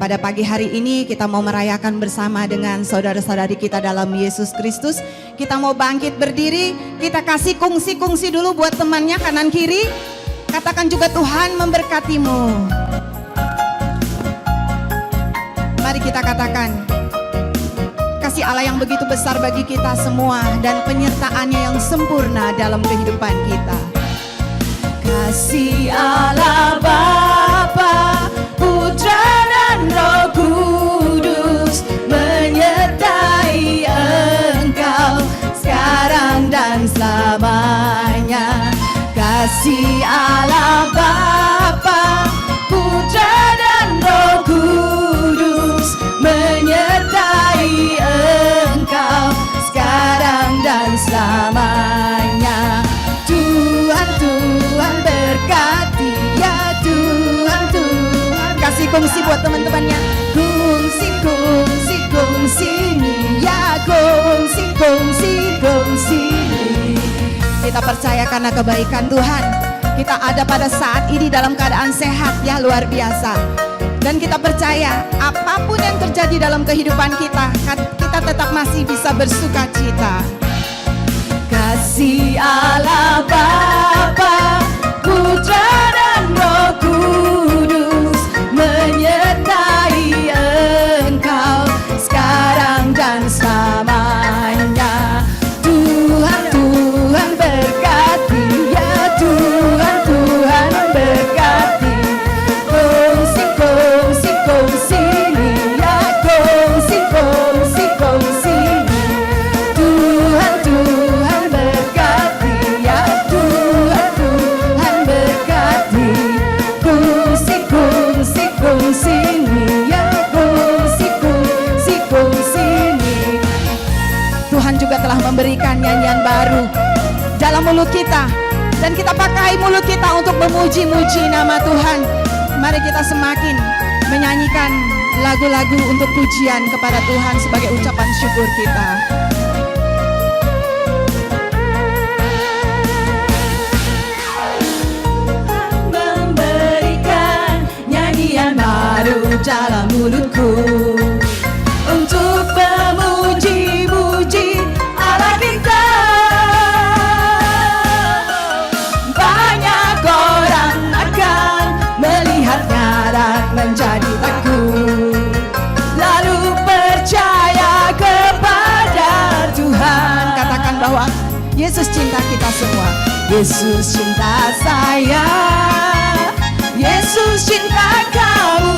pada pagi hari ini kita mau merayakan bersama dengan saudara-saudari kita dalam Yesus Kristus. Kita mau bangkit berdiri, kita kasih kungsi-kungsi dulu buat temannya kanan kiri. Katakan juga Tuhan memberkatimu. Mari kita katakan, kasih Allah yang begitu besar bagi kita semua dan penyertaannya yang sempurna dalam kehidupan kita. Kasih Allah Bapa, Putra dan Roh Kudus menyertai engkau sekarang dan selamanya. Kasih Allah Bapa, Putra dan Roh Kudus menyertai engkau sekarang dan selamanya. Tuhan berkati ya Tuhan. Kasih kongsi buat teman-temannya. Kongsi nih ya, kongsi. Kita percaya karena kebaikan Tuhan, kita ada pada saat ini dalam keadaan sehat ya, luar biasa. Dan kita percaya apapun yang terjadi dalam kehidupan kita, kita tetap masih bisa bersuka cita. Kasih Allah Bapa, Putra dan Roh Kudus menyertai engkau sekarang dan selamanya. Tuhan berkati ya Tuhan berkati. Kongsi nih ya, kongsi nih. Tuhan berkati ya Tuhan berkati. Kongsi nih ya, kongsi nih. Tuhan juga telah memberikan nyanyian baru dalam mulut kita, dan kita pakai mulut kita untuk memuji-muji nama Tuhan. Mari kita semakin menyanyikan lagu-lagu untuk pujian kepada Tuhan sebagai ucapan syukur kita. Memberikan nyanyian baru dalam mulutku untuk memuji-muji Allah kita. Banyak orang akan melihatnya dan menjadi takut, lalu percaya kepada Tuhan. Katakan bahwa Yesus cinta kita semua. Yesus cinta saya, Yesus cinta kamu,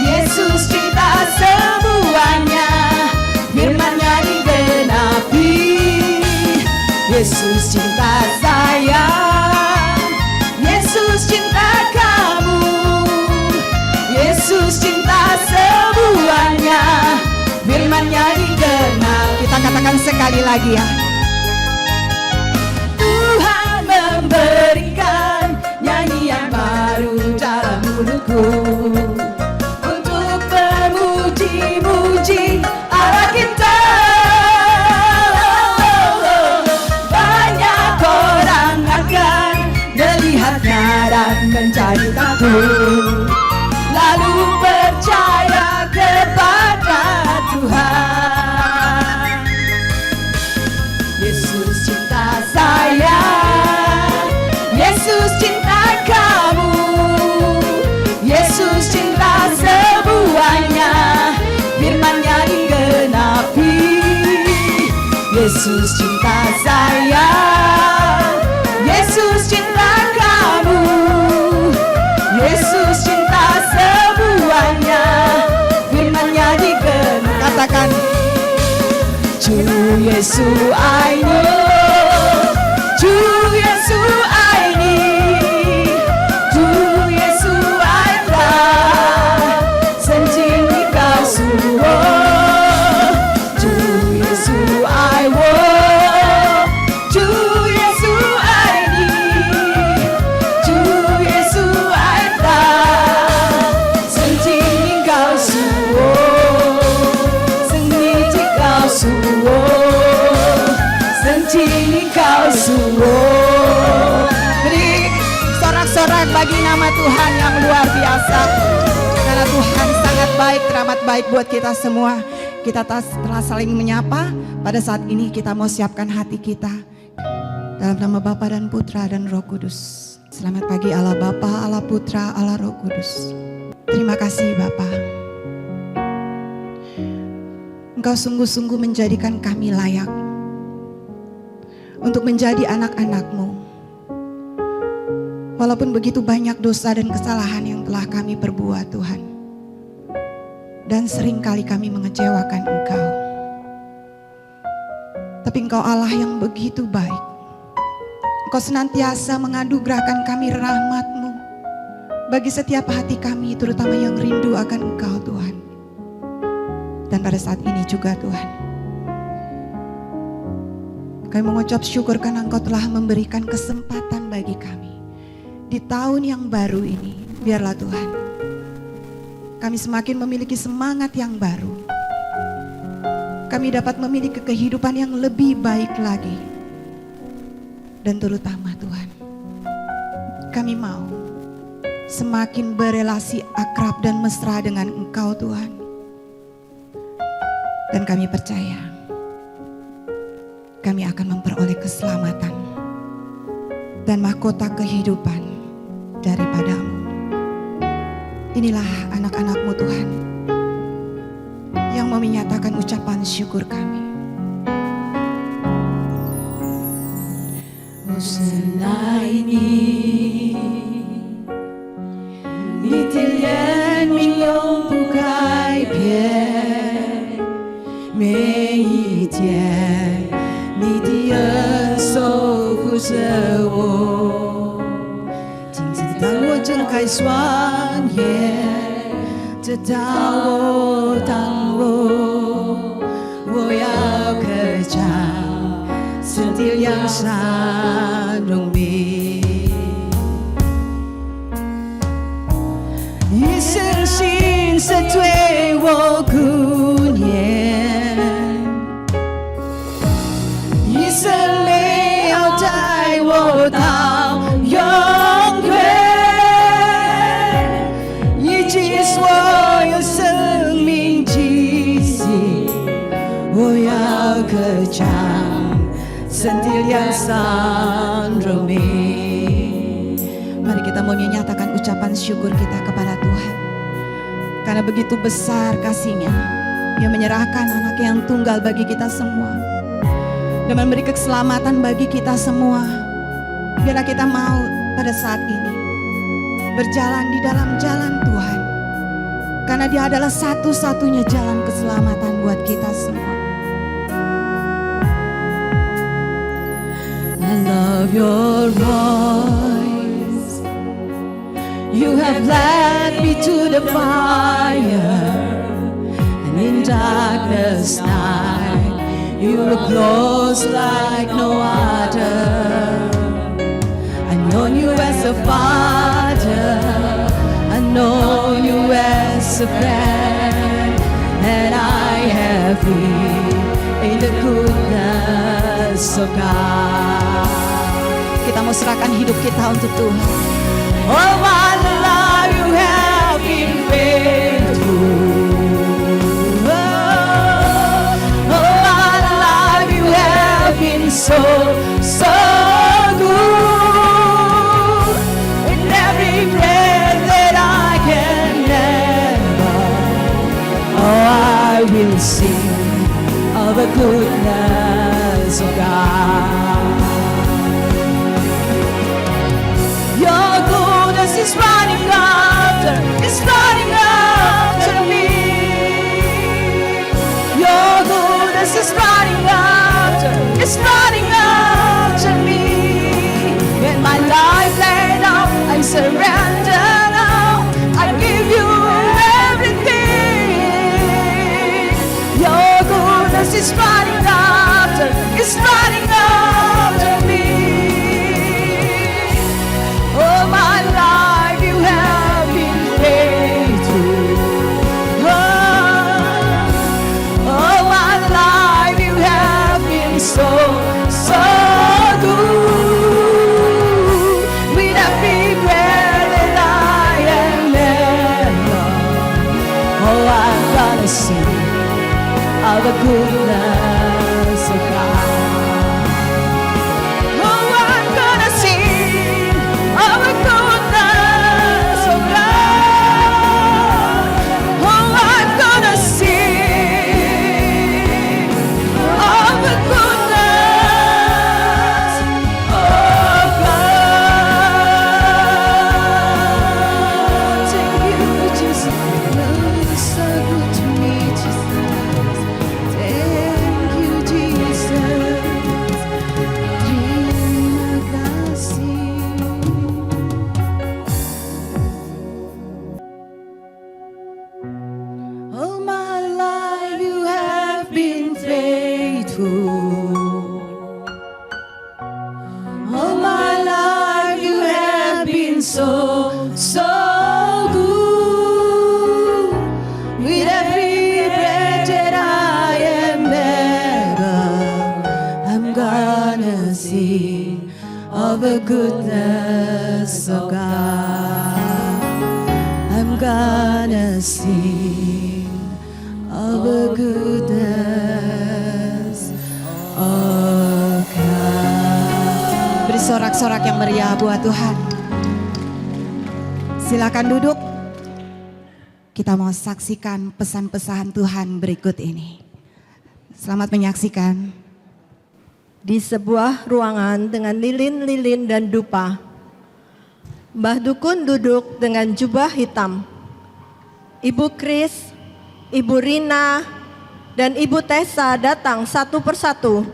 Yesus cinta semuanya, firman-Nya digenapi. Yesus cinta saya, Yesus cinta kamu, Yesus cinta semuanya, firman-Nya digenapi. Kita katakan sekali lagi ya. Tuhan memberikan nyanyian baru dalam mulutku untuk memuji-muji Allah kita. Banyak orang akan melihatnya dan menjadi takut, lalu percaya kepada Tuhan. Yesus cinta saya, Yesus cinta kamu, Yesus cinta semuanya, firman-Nya digenapi. Yesus cinta saya, Yesus cinta kamu, Yesus cinta semuanya, firman-Nya digenapi. Katakan, 주 예수 I know, 주 예수 I need, 주 예수 I love, senjini kau semua. 주 예수 I want, 주 예수 I need, 주 예수 I love, senjini kau semua, senjini kau semua, senjini kau semua. Beri sorak-sorak bagi nama Tuhan yang luar biasa, karena Tuhan teramat baik buat kita semua. Kita telah saling menyapa. Pada saat ini kita mau siapkan hati kita. Dalam nama Bapa dan Putra dan Roh Kudus. Selamat pagi Allah Bapa, Allah Putra, Allah Roh Kudus. Terima kasih Bapa. Engkau sungguh-sungguh menjadikan kami layak untuk menjadi anak-anak-Mu. Walaupun begitu banyak dosa dan kesalahan yang telah kami perbuat Tuhan. Dan seringkali kami mengecewakan Engkau. Tapi Engkau Allah yang begitu baik. Engkau senantiasa menganugerahkan kami rahmat-Mu bagi setiap hati kami, terutama yang rindu akan Engkau Tuhan. Dan pada saat ini juga Tuhan, kami mengucap syukur karena Engkau telah memberikan kesempatan bagi kami. Di tahun yang baru ini, biarlah Tuhan, kami semakin memiliki semangat yang baru. Kami dapat memiliki kehidupan yang lebih baik lagi. Dan terutama Tuhan, kami mau semakin berelasi akrab dan mesra dengan Engkau Tuhan. Dan kami percaya, kami akan memperoleh keselamatan dan mahkota kehidupan daripada-Mu. Inilah anak-anak-Mu Tuhan yang mau menyatakan ucapan syukur kami. Mari kita mau menyatakan ucapan syukur kita kepada Tuhan. Karena begitu besar kasih-Nya, Dia menyerahkan anak yang tunggal bagi kita semua. Dan memberi keselamatan bagi kita semua. Biarlah kita mau pada saat ini berjalan di dalam jalan Tuhan. Karena Dia adalah satu-satunya jalan keselamatan buat kita semua. I love your voice. You have led me to the fire, and in darkness night, you were close like no other. I know you as a father, I know you as a friend, and I have lived in the goodness of God. Kita mau serahkan hidup kita untuk Tuhan. All my life you have been faithful. All my life you have been so good. In every breath that I can never, oh, I will sing of the goodness of God. Your goodness is running after me. Your goodness is running after me. When my life laid down, I surrender now. I give you everything. Your goodness is running after me. All my life you have been faithful. All my life you have been so good. With every breath that I am ever, oh, I'm gonna sing of the goodness of God. Oh, I'm gonna sing of the goodness of God. Oh, I'm gonna sing of the goodness of God. Thank you, Jesus. You're so good to me, Jesus. Thank you, Jesus. Terima kasih. All my life you have been faithful. All my life you have been so, so good. With every breath that I am able, I'm gonna sing of the goodness of God. I'm gonna sing of the goodness of God. Beri sorak-sorak yang meriah buat Tuhan. Silakan duduk. Kita mau saksikan pesan-pesan Tuhan berikut ini. Selamat menyaksikan. Di sebuah ruangan dengan lilin-lilin dan dupa, Mbah Dukun duduk dengan jubah hitam. Ibu Kris, Ibu Rina, dan Ibu Tessa datang satu persatu.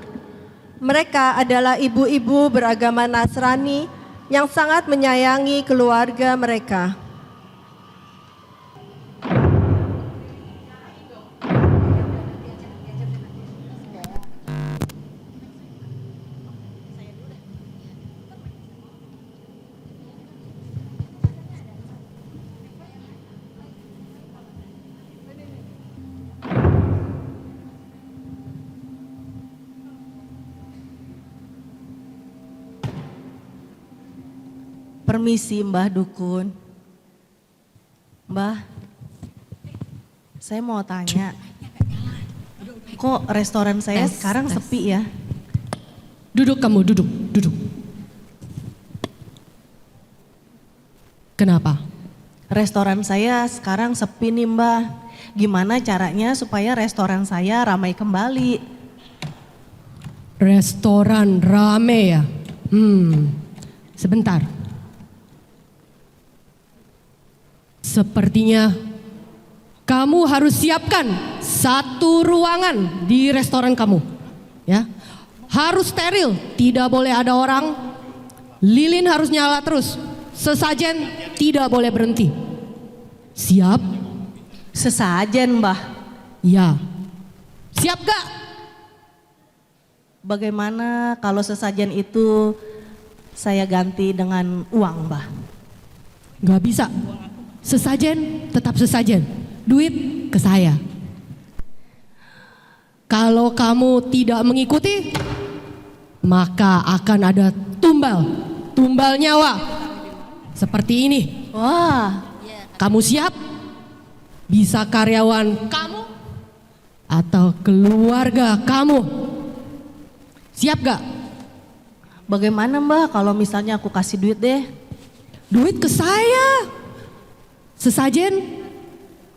Mereka adalah ibu-ibu beragama Nasrani yang sangat menyayangi keluarga mereka. Permisi Mbah Dukun. Mbah, saya mau tanya, kok restoran saya sekarang sepi ya? Duduk kamu, duduk, duduk. Kenapa? Restoran saya sekarang sepi nih Mbah. Gimana caranya supaya restoran saya ramai kembali? Restoran rame ya? Sebentar. Sepertinya kamu harus siapkan satu ruangan di restoran kamu. Ya, harus steril, tidak boleh ada orang. Lilin harus nyala terus. Sesajen tidak boleh berhenti. Siap? Sesajen Mbah. Ya. Siap gak? Bagaimana kalau sesajen itu saya ganti dengan uang Mbah? Gak bisa. Sesajen tetap sesajen. Duit ke saya. Kalau kamu tidak mengikuti, maka akan ada tumbal. Tumbal nyawa. Seperti ini. Wah, Kamu siap? Bisa karyawan kamu atau keluarga kamu. Siap gak? bagaimana Mbah kalau misalnya aku kasih duit deh? Duit ke saya. Sesajen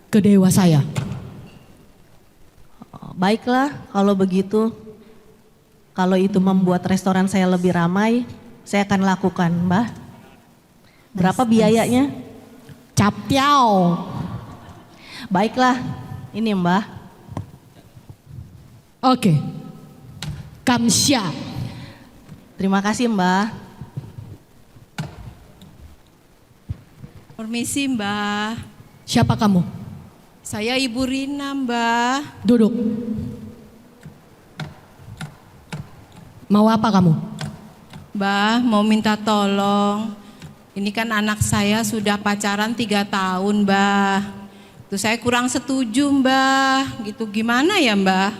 ke dewa saya. Baiklah kalau begitu. Kalau itu membuat restoran saya lebih ramai, saya akan lakukan Mbah. Berapa biayanya? Captiao. Baiklah, ini Mbah. Oke. Kamsya. Terima kasih Mbah. Permisi Mbah, Siapa kamu? saya Ibu Rina Mbah. Duduk. Mau apa kamu? Mbah mau minta tolong. Ini kan anak saya sudah pacaran 3 tahun Mbah. Tuh saya kurang setuju Mbah. Gitu gimana ya Mbah?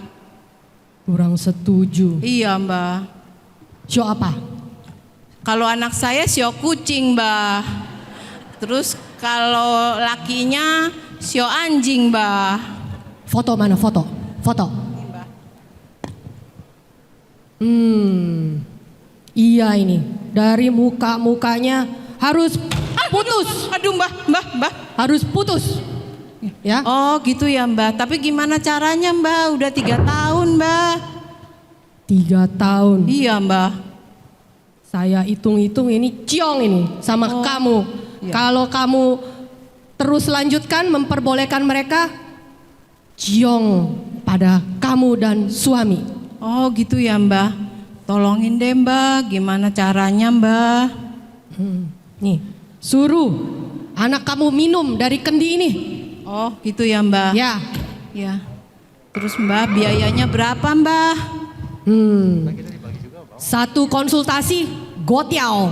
Kurang setuju. Iya Mbah. Show apa? Kalau anak saya sio kucing Mbah. Terus kalau lakinya Sio anjing, Mbah. Foto mana foto? Foto. Iya ini. Dari mukanya harus putus. Aduh, Mbah. Harus putus. Ya. Oh, gitu ya, Mbah. Tapi gimana caranya, Mbah? Udah 3 tahun, Mbah. 3 tahun. Iya, Mbah. Saya hitung-hitung ini ciong ini sama kamu. Iya. Kalau kamu terus lanjutkan memperbolehkan mereka ciong pada kamu dan suami. Oh, gitu ya, Mbah. Tolongin deh, Mbah. Gimana caranya, Mbah? Nih, suruh anak kamu minum dari kendi ini. Oh, gitu ya, Mbah. Ya. Ya. Terus, Mbah, biayanya berapa, Mbah? Satu konsultasi gotiao.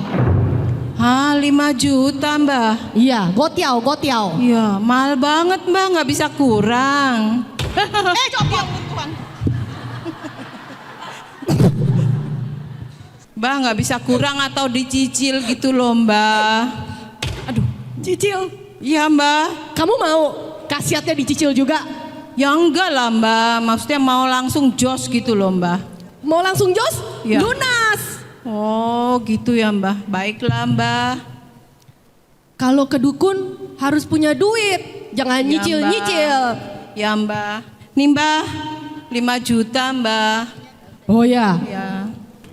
5 juta, Mbah. Iya, gotiao. Iya, mahal banget, Mbah. Nggak bisa kurang. Coba. Mbah, nggak bisa kurang atau dicicil gitu loh, Mbah. Aduh, cicil. Iya, Mbah. Kamu mau khasiatnya dicicil juga? Ya enggak lah, Mbah. Maksudnya mau langsung jos gitu loh, Mbah. Mau langsung jos? Iya. Lunas. Oh, gitu ya, Mbah. Baiklah, Mbah. Kalau ke dukun harus punya duit. Jangan Ya, nyicil-nyicil. Ya, Mbah. Nih, Mbah. 5 juta, Mbah. Oh ya, Ya.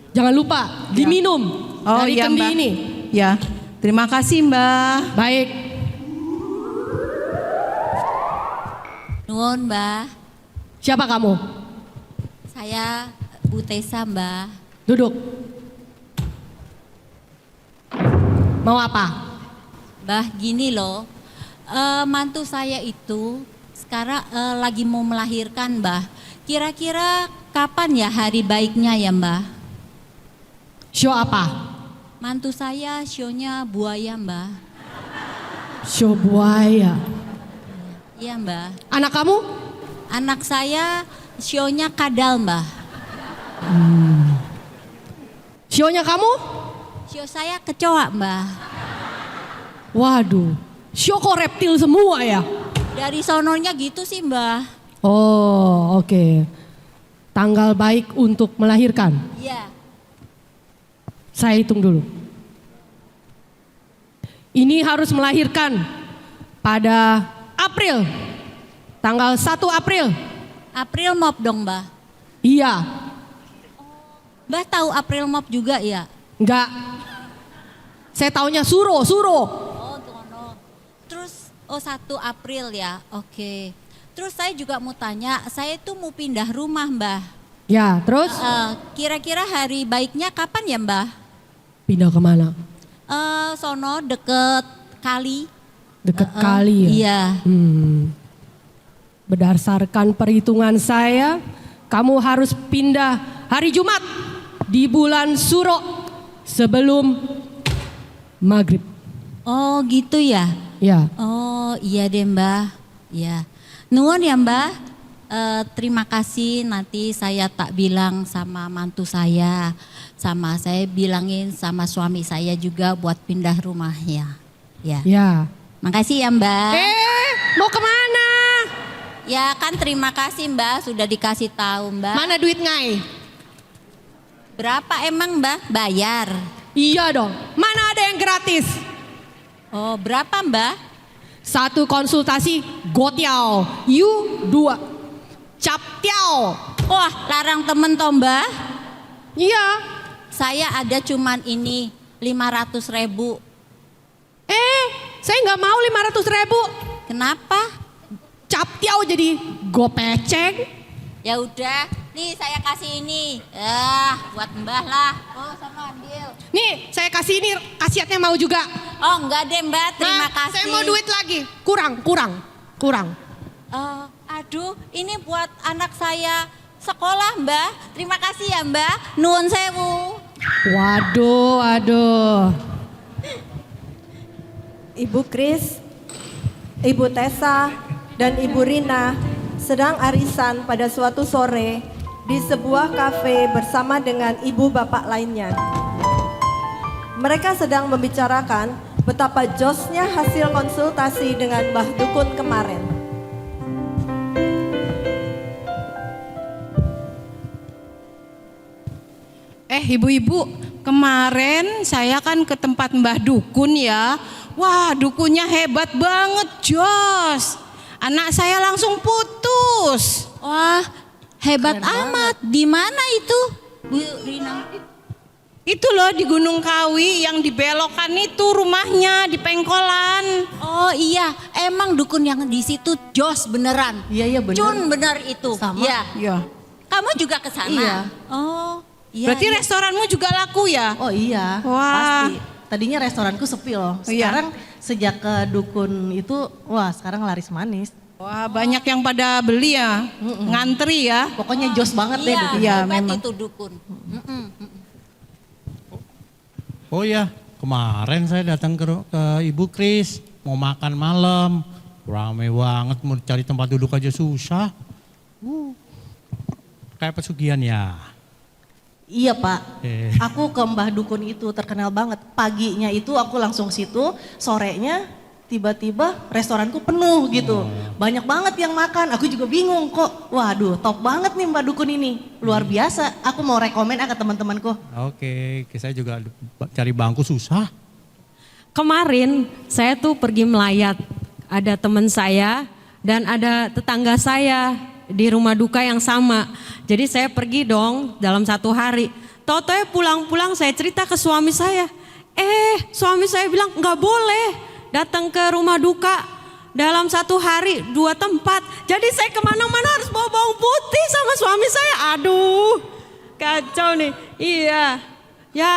jangan lupa diminum Oh, dari iya, kendi Mbah. ini. Ya. Terima kasih, Mbah. Baik. Nuwun, Mbah. Siapa kamu? Saya Bu Tessa, Mbah. Duduk. Mau apa? Mbah, gini loh. Mantu saya itu sekarang lagi mau melahirkan, Mbah. Kira-kira kapan ya hari baiknya ya, Mbah? Show apa? Mantu saya show-nya buaya, Mbah. Show buaya. Iya, Mbah. Anak kamu? Anak saya show-nya kadal, Mbah. Show-nya kamu? Show saya kecoa, Mbah. Waduh, show kok reptil semua ya? Dari sononya gitu sih, Mbah. Oh, oke. Tanggal baik untuk melahirkan. Iya. Saya hitung dulu. Ini harus melahirkan pada April. Tanggal 1 April. April Mop dong, Mbah. Iya, Mbah tahu April Mop juga ya? enggak. Saya taunya Suro. Oh, Tono. Terus 1 April ya. Oke. Terus saya juga mau tanya, saya itu mau pindah rumah, Mbah. Ya, terus Kira-kira hari baiknya kapan ya, Mbah? pindah kemana? Sono deket kali. Deket kali ya? Iya. Berdasarkan perhitungan saya, kamu harus pindah hari Jumat di bulan Suro sebelum maghrib. Oh gitu ya? Ya, Oh iya deh, Mbah. Ya. Nuwun ya, Mbah. Terima kasih, nanti saya tak bilang sama mantu saya. Sama saya bilangin sama suami saya juga buat pindah rumahnya. Ya. ya. Makasih ya, Mbah. Mau kemana? Ya kan terima kasih, Mbah, sudah dikasih tahu, Mbah. Mana duit ngai? Berapa emang, Mbah? Bayar. Iya dong, mana ada yang gratis? Oh, berapa, Mbah? 1 konsultasi gotiao, you 2 captiao. Wah, larang temen toh, Mbah. Iya. Saya ada cuman ini 500.000. Saya nggak mau 500.000. Kenapa? Captiao jadi gopeceng. Ya udah, nih saya kasih ini. Buat Mbah lah. Oh, sama ambil. Nih, saya kasih ini, khasiatnya mau juga. Oh, enggak deh, Mbah, terima Nah, kasih. saya mau duit lagi. Kurang. Aduh, ini buat anak saya sekolah, Mbah. Terima kasih ya, Mbah. Nuwun sewu. Waduh. Ibu Kris, Ibu Tessa, dan Ibu Rina sedang arisan pada suatu sore di sebuah kafe bersama dengan ibu bapak lainnya. Mereka sedang membicarakan betapa josnya hasil konsultasi dengan Mbah Dukun kemarin. ibu-ibu, kemarin saya kan ke tempat Mbah Dukun ya. Wah, dukunnya hebat banget, jos. Anak saya langsung putus. Wah, hebat amat. Di mana itu, Bu Rina? Itu loh di Gunung Kawi yang dibelokan itu rumahnya di Pengkolan. Oh iya, emang dukun yang di situ jos beneran. Iya benar. Cun bener itu. Sama. Iya. Ya. Kamu juga ke sana? Iya. Oh, iya. Berarti iya. restoranmu juga laku ya? Oh iya, Wah. pasti. Tadinya restoranku sepi loh. Iya. Sekarang sejak ke dukun itu, wah sekarang laris manis. Wah, banyak yang pada beli ya, ngantri ya. Pokoknya jos banget deh Iya, dukun. Iya, hebat memang. itu dukun. Oh ya, kemarin saya datang ke Ibu Kris, mau makan malam. Ramai banget, mau cari tempat duduk aja susah. Kayak pesugihan ya. Iya Pak, aku ke Mbah Dukun itu terkenal banget. Paginya itu aku langsung situ, sorenya tiba-tiba restoranku penuh gitu. Banyak banget yang makan, aku juga bingung kok. Waduh top banget nih Mbah Dukun ini, luar biasa. Aku mau rekomen ke teman-temanku. Oke, saya juga cari bangku susah. Kemarin saya tuh pergi melayat, ada teman saya dan ada tetangga saya di rumah duka yang sama. Jadi saya pergi dong dalam satu hari. Tau-tau pulang-pulang saya cerita ke suami saya. Suami saya bilang nggak boleh datang ke rumah duka dalam satu hari 2 tempat. Jadi saya kemana-mana harus bawa bawang putih sama suami saya. Aduh kacau nih. Iya ya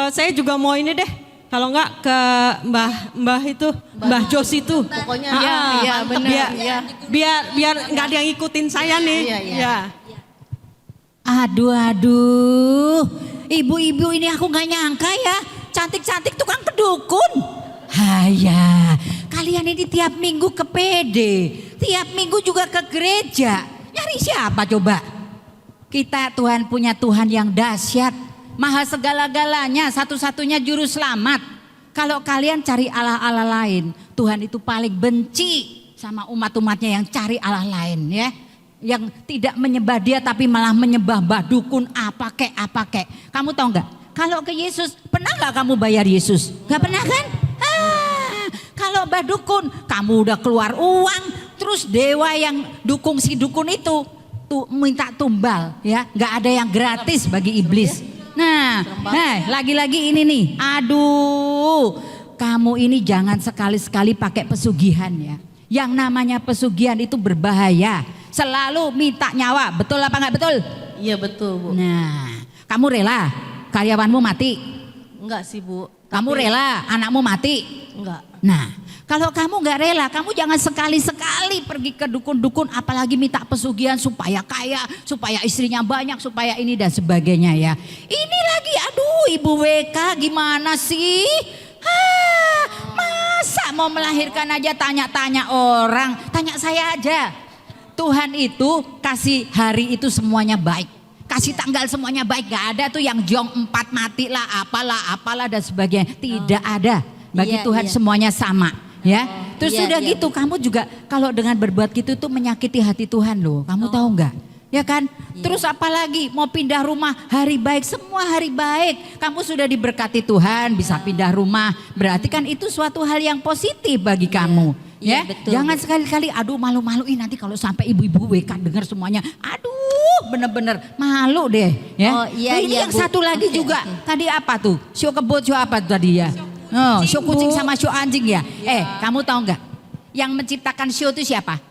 saya juga mau ini deh. Kalau enggak ke Mbah Jos itu. Pokoknya Iya, benar. Biar nggak ada yang ikutin saya nih. Iya. Aduh, ibu-ibu ini aku nggak nyangka ya, cantik-cantik tukang kedukun. Haya, kalian ini tiap minggu ke PD, tiap minggu juga ke gereja. Nyari siapa coba? Kita Tuhan punya Tuhan yang dahsyat, maha segala-galanya, satu-satunya juru selamat. Kalau kalian cari Allah-Allah lain, Tuhan itu paling benci sama umat-umatnya yang cari Allah lain ya. Yang tidak menyembah dia tapi malah menyembah Mbah Dukun apa kek. Kamu tahu nggak? Kalau ke Yesus, pernah nggak kamu bayar Yesus? Nggak pernah kan? Kalau Mbah Dukun, kamu udah keluar uang, terus dewa yang dukung si dukun itu tuh minta tumbal ya, nggak ada yang gratis bagi iblis. Nah, lagi-lagi ini nih, aduh, kamu ini jangan sekali-sekali pakai pesugihan ya. Yang namanya pesugihan itu berbahaya, selalu minta nyawa, betul apa nggak betul? Iya betul Bu. Nah, kamu rela karyawanmu mati? Enggak sih Bu. Kamu rela anakmu mati? Enggak. Nah, kalau kamu nggak rela, kamu jangan sekali-sekali pergi ke dukun-dukun, apalagi minta pesugihan supaya kaya, supaya istrinya banyak, supaya ini dan sebagainya ya. Ini lagi, aduh Ibu WK gimana sih? Masa mau melahirkan aja tanya-tanya orang, tanya saya aja. Tuhan itu kasih hari itu semuanya baik, kasih tanggal semuanya baik, gak ada tuh yang jong 4 mati lah, apalah dan sebagainya, tidak ada. Bagi Tuhan semuanya sama ya. Terus sudah gitu kamu juga kalau dengan berbuat gitu tuh menyakiti hati Tuhan loh, kamu tahu nggak? Ya kan? Terus apalagi mau pindah rumah, hari baik, semua hari baik. Kamu sudah diberkati Tuhan, bisa pindah rumah. Berarti kan itu suatu hal yang positif bagi kamu. Ya, betul, jangan sekali-kali aduh malu-maluin nanti kalau sampai ibu-ibu WK dengar semuanya. Aduh, bener-bener malu deh ya. Oh, iya, Ini iya, yang Bu. satu lagi Oke, juga. oke. Tadi apa tuh? Show kebot, show apa tuh tadi ya? Oh, show kucing sama show anjing ya. Kamu tahu nggak? Yang menciptakan show itu siapa?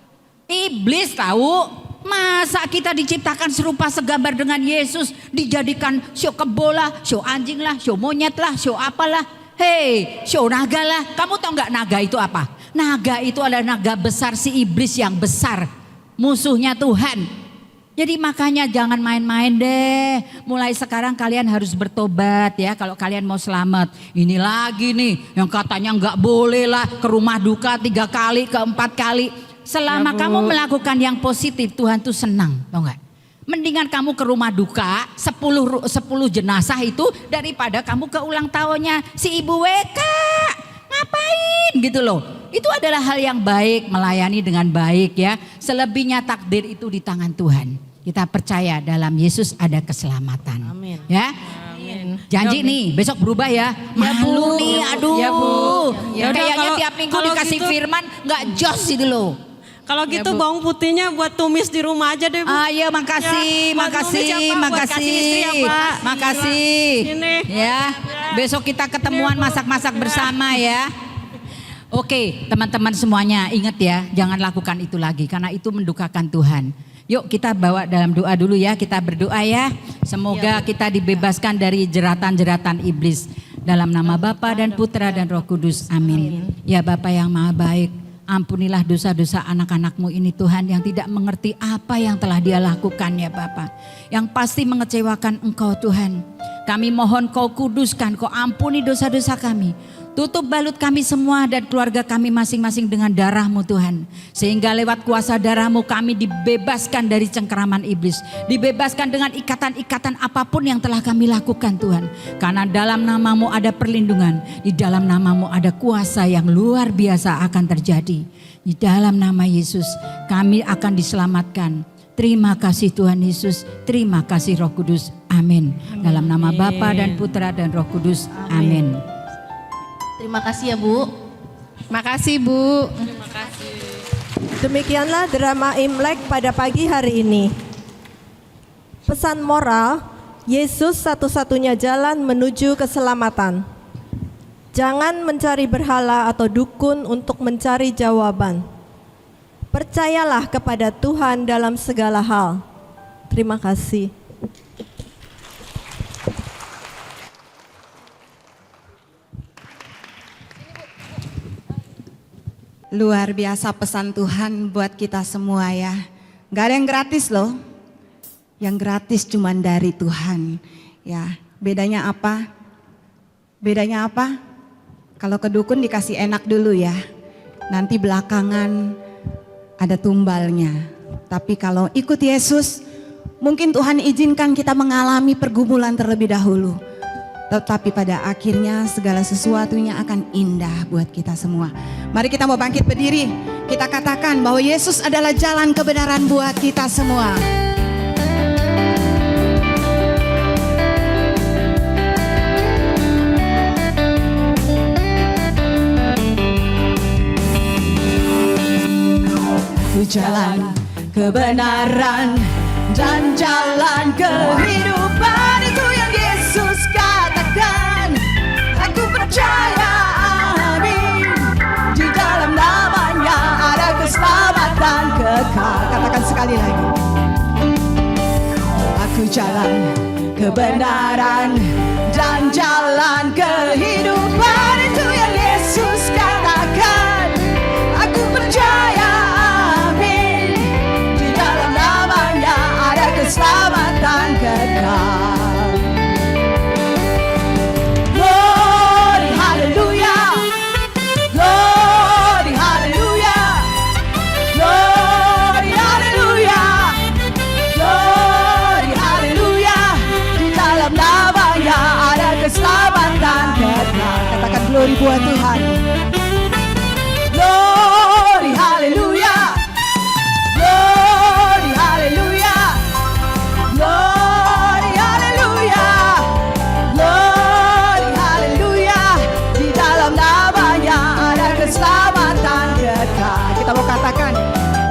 Iblis tahu. Masa kita diciptakan serupa segambar dengan Yesus, dijadikan show kebola, show anjing lah, show monyet lah, show apalah. Hei, show naga lah. Kamu tahu nggak naga itu apa? Naga itu adalah naga besar, si iblis yang besar, musuhnya Tuhan. Jadi makanya jangan main-main deh. Mulai sekarang kalian harus bertobat ya kalau kalian mau selamat. Ini lagi nih yang katanya nggak boleh lah ke rumah duka 3 kali, ke 4 kali. Selama kamu melakukan yang positif, Tuhan tuh senang, tau nggak? Mendingan kamu ke rumah duka 10 jenazah itu daripada kamu ke ulang tahunnya si Ibu WK. Ngapain gitu loh? Itu adalah hal yang baik, melayani dengan baik ya. Selebihnya takdir itu di tangan Tuhan. Kita percaya dalam Yesus ada keselamatan. Amin. Ya. Janji nih besok berubah ya. Malu nih, aduh. Ya, Bu. Ya udah, Kayaknya kalau- tiap minggu kalau dikasih gitu- firman nggak jos gitu loh. Kalau gitu bawang putihnya buat tumis di rumah aja deh, Bu. Ayo makasih, Ya, buat makasih, tumis ya, Pak, buat makasih, kasih istri ya, Pak. makasih. Ini. Ya, besok kita ketemuan masak-masak bersama ya. Oke, teman-teman semuanya ingat ya, jangan lakukan itu lagi karena itu mendukakan Tuhan. Yuk kita bawa dalam doa dulu ya, kita berdoa ya. Semoga kita dibebaskan dari jeratan-jeratan iblis. Dalam nama Bapa dan Putra dan Roh Kudus, amin. Ya Bapa yang maha baik, ampunilah dosa-dosa anak-anakmu ini Tuhan yang tidak mengerti apa yang telah dia lakukan ya Bapa. Yang pasti mengecewakan Engkau Tuhan. Kami mohon Kau kuduskan, Kau ampuni dosa-dosa kami. Tutup balut kami semua dan keluarga kami masing-masing dengan darah-Mu Tuhan. Sehingga lewat kuasa darah-Mu kami dibebaskan dari cengkeraman iblis. Dibebaskan dengan ikatan-ikatan apapun yang telah kami lakukan Tuhan. Karena dalam nama-Mu ada perlindungan. Di dalam nama-Mu ada kuasa yang luar biasa akan terjadi. Di dalam nama Yesus kami akan diselamatkan. Terima kasih Tuhan Yesus. Terima kasih Roh Kudus. Amin. Dalam nama Bapa dan Putra dan Roh Kudus. Amin. Terima kasih ya Bu. Makasih Bu. Demikianlah drama Imlek pada pagi hari ini. Pesan moral, Yesus satu-satunya jalan menuju keselamatan. Jangan mencari berhala atau dukun untuk mencari jawaban. Percayalah kepada Tuhan dalam segala hal. Terima kasih. Luar biasa pesan Tuhan buat kita semua ya. Gak ada yang gratis loh. Yang gratis cuman dari Tuhan. Ya, bedanya apa? Bedanya apa? Kalau ke dukun dikasih enak dulu ya. Nanti belakangan ada tumbalnya. Tapi kalau ikut Yesus, mungkin Tuhan izinkan kita mengalami pergumulan terlebih dahulu. Tetapi pada akhirnya segala sesuatunya akan indah buat kita semua. Mari kita mau bangkit berdiri. Kita katakan bahwa Yesus adalah jalan kebenaran buat kita semua. Aku jalan kebenaran dan jalan kehidupan, itu yang Yesus katakan. Aku percaya, amin. Di dalam namanya ada keselamatan kekal. Katakan sekali lagi. Aku jalan kebenaran dan jalan kehidupan, itu yang Yesus katakan. Aku percaya, amin. Di dalam namanya ada keselamatan kekal. Glory, hallelujah. Glory, hallelujah. Glory, hallelujah. Glory, hallelujah. Di dalam namanya ada keselamatan kekal. Katakan glory buat Tuhan. Glory, hallelujah. Glory, hallelujah. Glory, hallelujah. Glory, hallelujah. Di dalam namanya ada keselamatan kekal. Kita mau katakan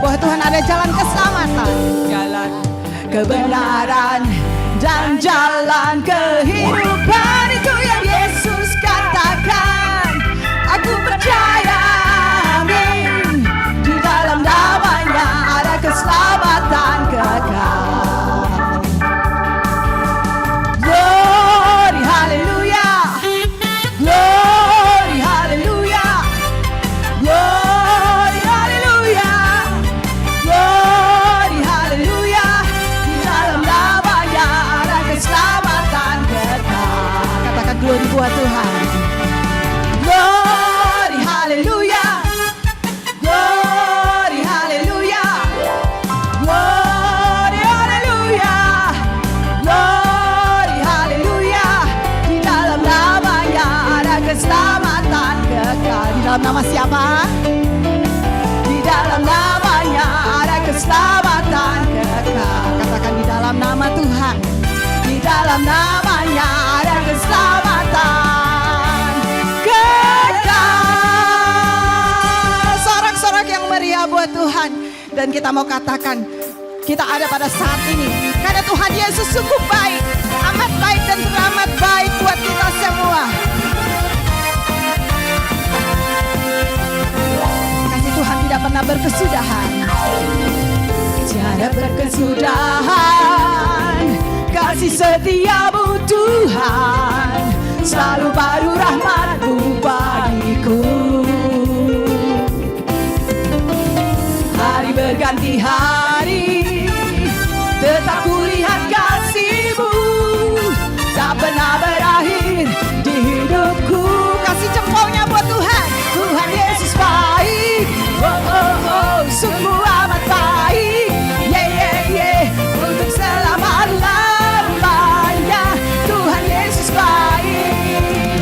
bahwa Tuhan ada jalan keselamatan, jalan kebenaran dan jalan kehidupan, itu yang Yesus katakan. Aku percaya, amin. Di dalam namanya ada keselamatan kekal. Glory, hallelujah. Glory, hallelujah. Glory, hallelujah. Glory, hallelujah. Di dalam namanya ada keselamatan kekal. Katakan glory buat Tuhan. Glory, hallelujah. Glory, hallelujah. Glory, hallelujah. Glory, hallelujah. Di dalam namanya ada keselamatan kekal. Di dalam nama siapa? Di dalam namanya ada keselamatan kekal. Katakan di dalam nama Tuhan. Di dalam namanya ada keselamatan dan kita mau katakan, kita ada pada saat ini karena Tuhan Yesus sungguh baik, amat baik dan teramat baik buat kita semua. Kasih Tuhan tidak pernah berkesudahan, tiada berkesudahan. Kasih setiamu Tuhan, selalu baru rahmat-Mu bagiku. Hari berganti hari, tetap kulihat kasih-Mu, tak pernah berakhir di hidupku. Kasih jempolnya buat Tuhan. Tuhan Yesus baik, oh oh oh, sungguh amat baik, yeah yeah yeah, untuk selama-lamanya. Tuhan Yesus baik,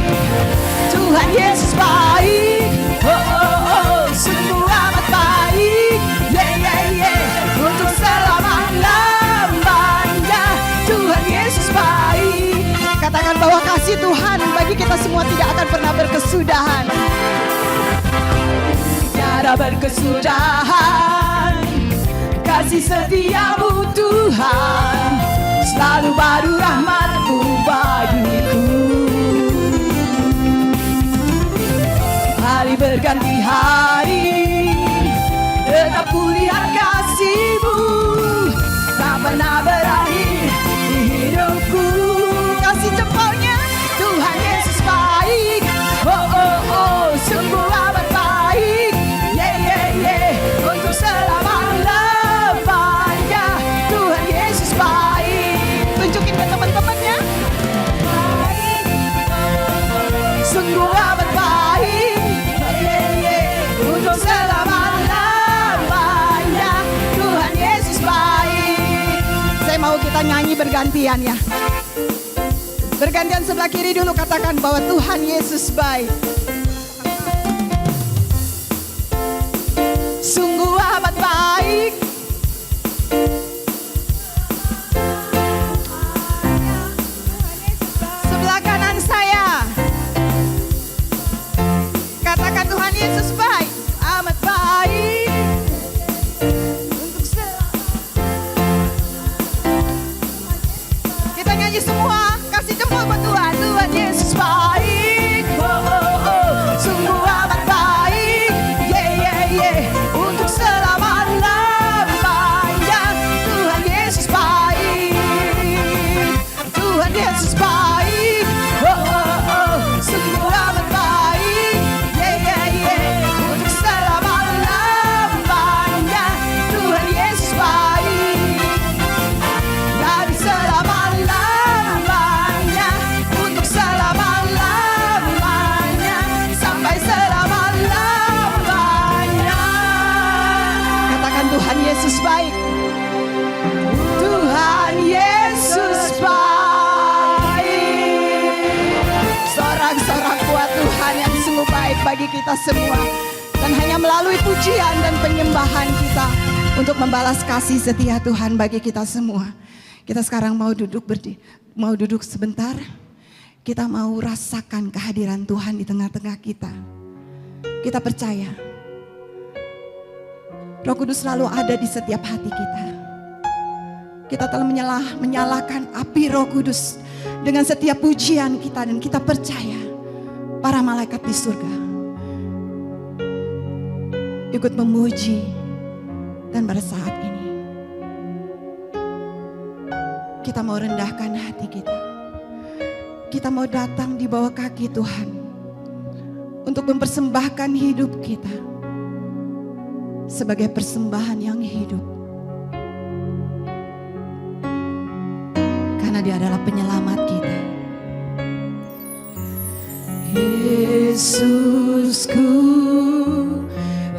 Tuhan Yesus baik, oh oh oh, sungguh amat baik, yeah yeah yeah, untuk selama-lamanya. Tuhan Yesus baik. Katakan bahwa kasih Tuhan bagi kita semua tidak akan pernah berkesudahan. Tiada berkesudahan, kasih setiamu Tuhan, selalu baru rahmat-Mu bagiku. Hari berganti hari, tetap kulihat kasih-Mu, tak pernah berakhir di hidupku. Kasih jempolnya, Tuhan Yesus baik, oh oh oh, sungguh amat baik, yeah yeah yeah, untuk selama-lamanya. Tuhan Yesus baik. Tunjukin ke teman-temannya, sungguh amat baik, yeah yeah, untuk selama-lamanya. Tuhan Yesus baik. Saya mau kita nyanyi bergantian ya. Bergantian sebelah kiri dulu, katakan bahwa Tuhan Yesus baik. Sungguh amat baik. Sebelah kanan saya, katakan Tuhan Yesus baik, amat baik. Untuk kita nyanyi semua, kasih jempol buat Tuhan. Tuhan Yesus baik, oh oh oh, sungguh amat baik, yeah yeah yeah, untuk selama-lamanya. Tuhan Yesus baik, Tuhan Yesus baik, oh oh oh, sungguh amat baik, yeah yeah yeah, untuk selama-lamanya. Tuhan Yesus baik, dari selama-lamanya, untuk selama-lamanya, sampai selama-lamanya. Katakan Tuhan Yesus baik, Tuhan Yesus baik. Sorak-sorak buat Tuhan yang sungguh baik bagi kita semua. Dan hanya melalui pujian dan penyembahan kita untuk membalas kasih setia Tuhan bagi kita semua. Kita sekarang mau duduk sebentar. Kita mau rasakan kehadiran Tuhan di tengah-tengah kita. Kita percaya Roh Kudus selalu ada di setiap hati kita. Kita telah menyalakan api Roh Kudus dengan setiap pujian kita, dan kita percaya para malaikat di surga ikut memuji. Dan pada saat ini kita mau rendahkan hati kita. Kita mau datang di bawah kaki Tuhan untuk mempersembahkan hidup kita sebagai persembahan yang hidup. Karena Dia adalah penyelamat kita. Yesusku,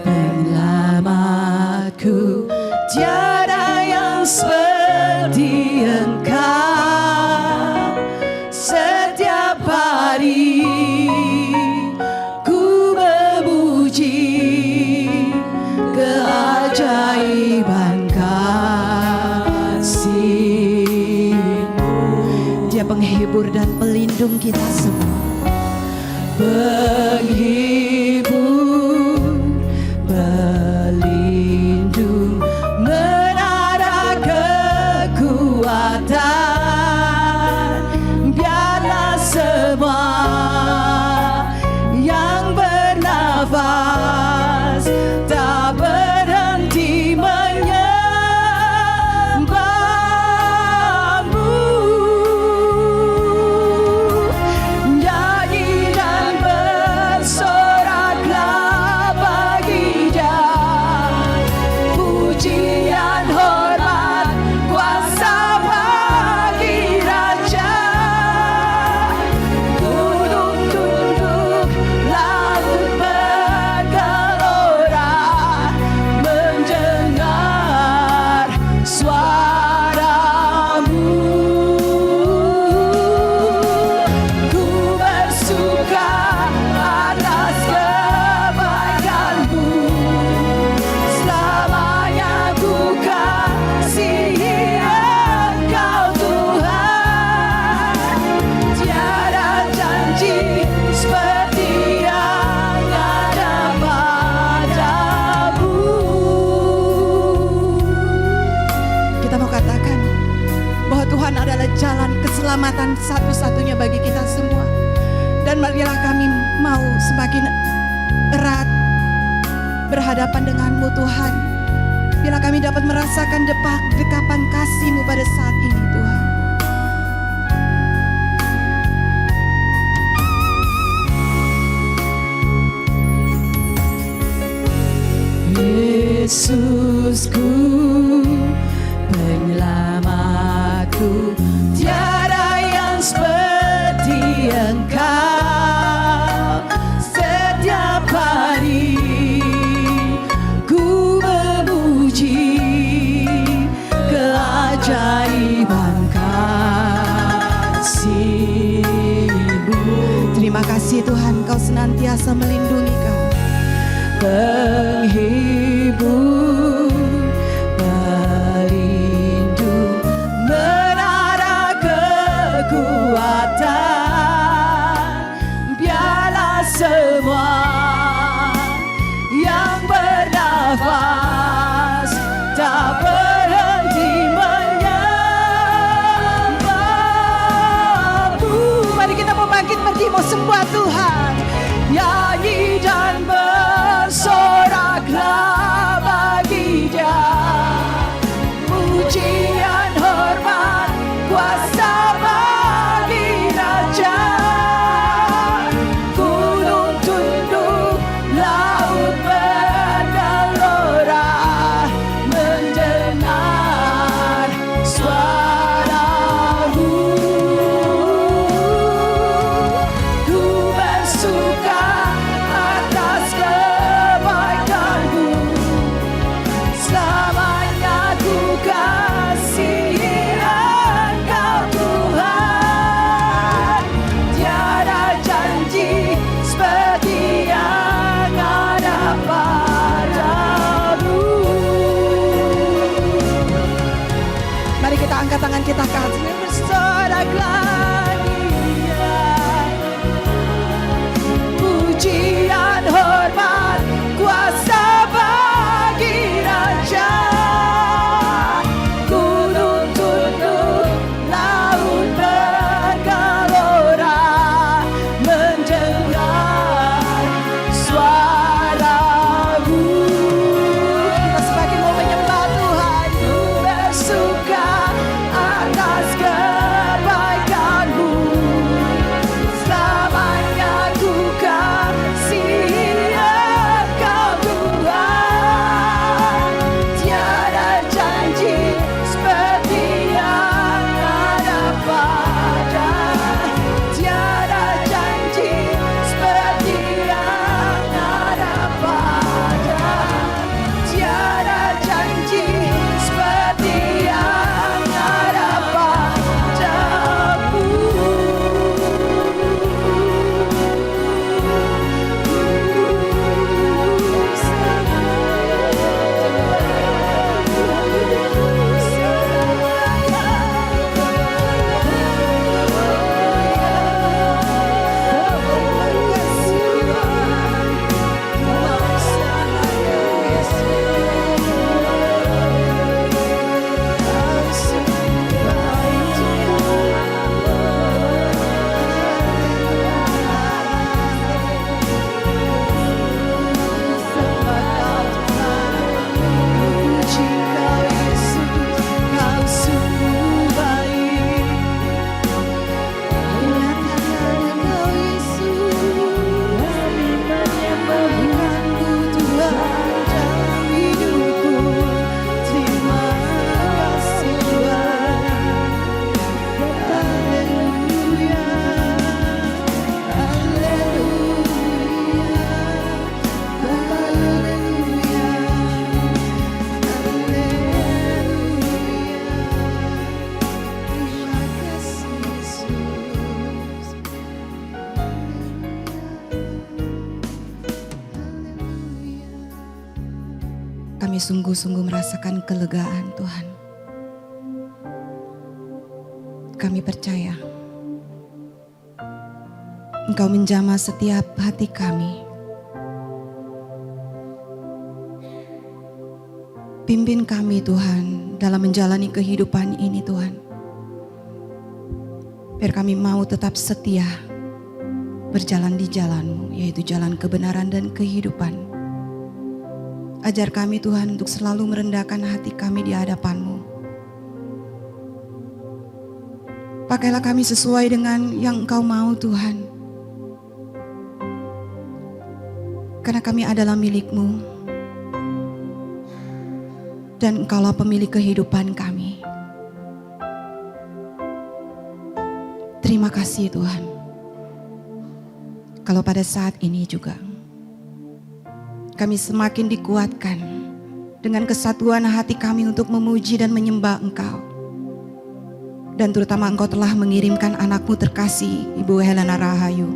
penyelamatku, tiada yang seperti Engkau. Setiap hari ku memuji keajaiban kasih-Mu. Dia penghibur dan pelindung kita semua. Penghibur, pelindung, mau katakan bahwa Tuhan adalah jalan keselamatan satu-satunya bagi kita semua. Dan marilah kami mau semakin erat berhadapan denganmu Tuhan. Bila kami dapat merasakan dekapan kasih-Mu pada saat ini Tuhan. Yesusku, penyelamatku, tiada yang seperti Engkau. Setiap hari ku memuji keajaiban kasih-Mu. Terima kasih Tuhan, Kau senantiasa melindungi kami. Penghibur, pelindung, menara kekuatan. Biarlah semua yang bernafas tak berhenti menyembah-Mu. Mari kita membangkit berdiri mau sembah Tuhan. Nyanyi dan bersoraklah bagi Dia, pujian, hormat, kuasa bagi Raja. Gunung tunduk, laut bergelora, mendengar suara-Mu. Ku bersuka atas kebaikan-Mu, selamanya ku kasihi Engkau Tuhan. Tiada janji seperti yang ada padamu. Mari kita angkat tangan kita ke atas, bersoraklah Dia. Pujian, hormat, kuasa bagi Raja. Gunung tunduk, laut bergelora, mendengar suara-Mu. Kita semakin mau menyembah Tuhan. Ku bersuka atas kebaikan-Mu, selamanya ku kasihi Engkau Tuhan. Tiada janji seperti yang ada pada, tiada janji seperti yang ada pada, tiada janji seperti yang ada padamu. Kami sungguh-sungguh merasakan kelegaan Tuhan. Kami percaya Engkau menjamah setiap hati kami. pimpin kami Tuhan dalam menjalani kehidupan ini Tuhan. Biar kami mau tetap setia berjalan di jalan-Mu, yaitu jalan kebenaran dan kehidupan. Ajar kami Tuhan untuk selalu merendahkan hati kami di hadapan-Mu. Pakailah kami sesuai dengan yang Engkau mau Tuhan. Karena kami adalah milik-Mu. Dan Engkaulah pemilik kehidupan kami. Terima kasih Tuhan. Kalau pada saat ini juga kami semakin dikuatkan dengan kesatuan hati kami untuk memuji dan menyembah Engkau. Dan terutama Engkau telah mengirimkan anak-Mu terkasih, Ibu Helena Rahayu.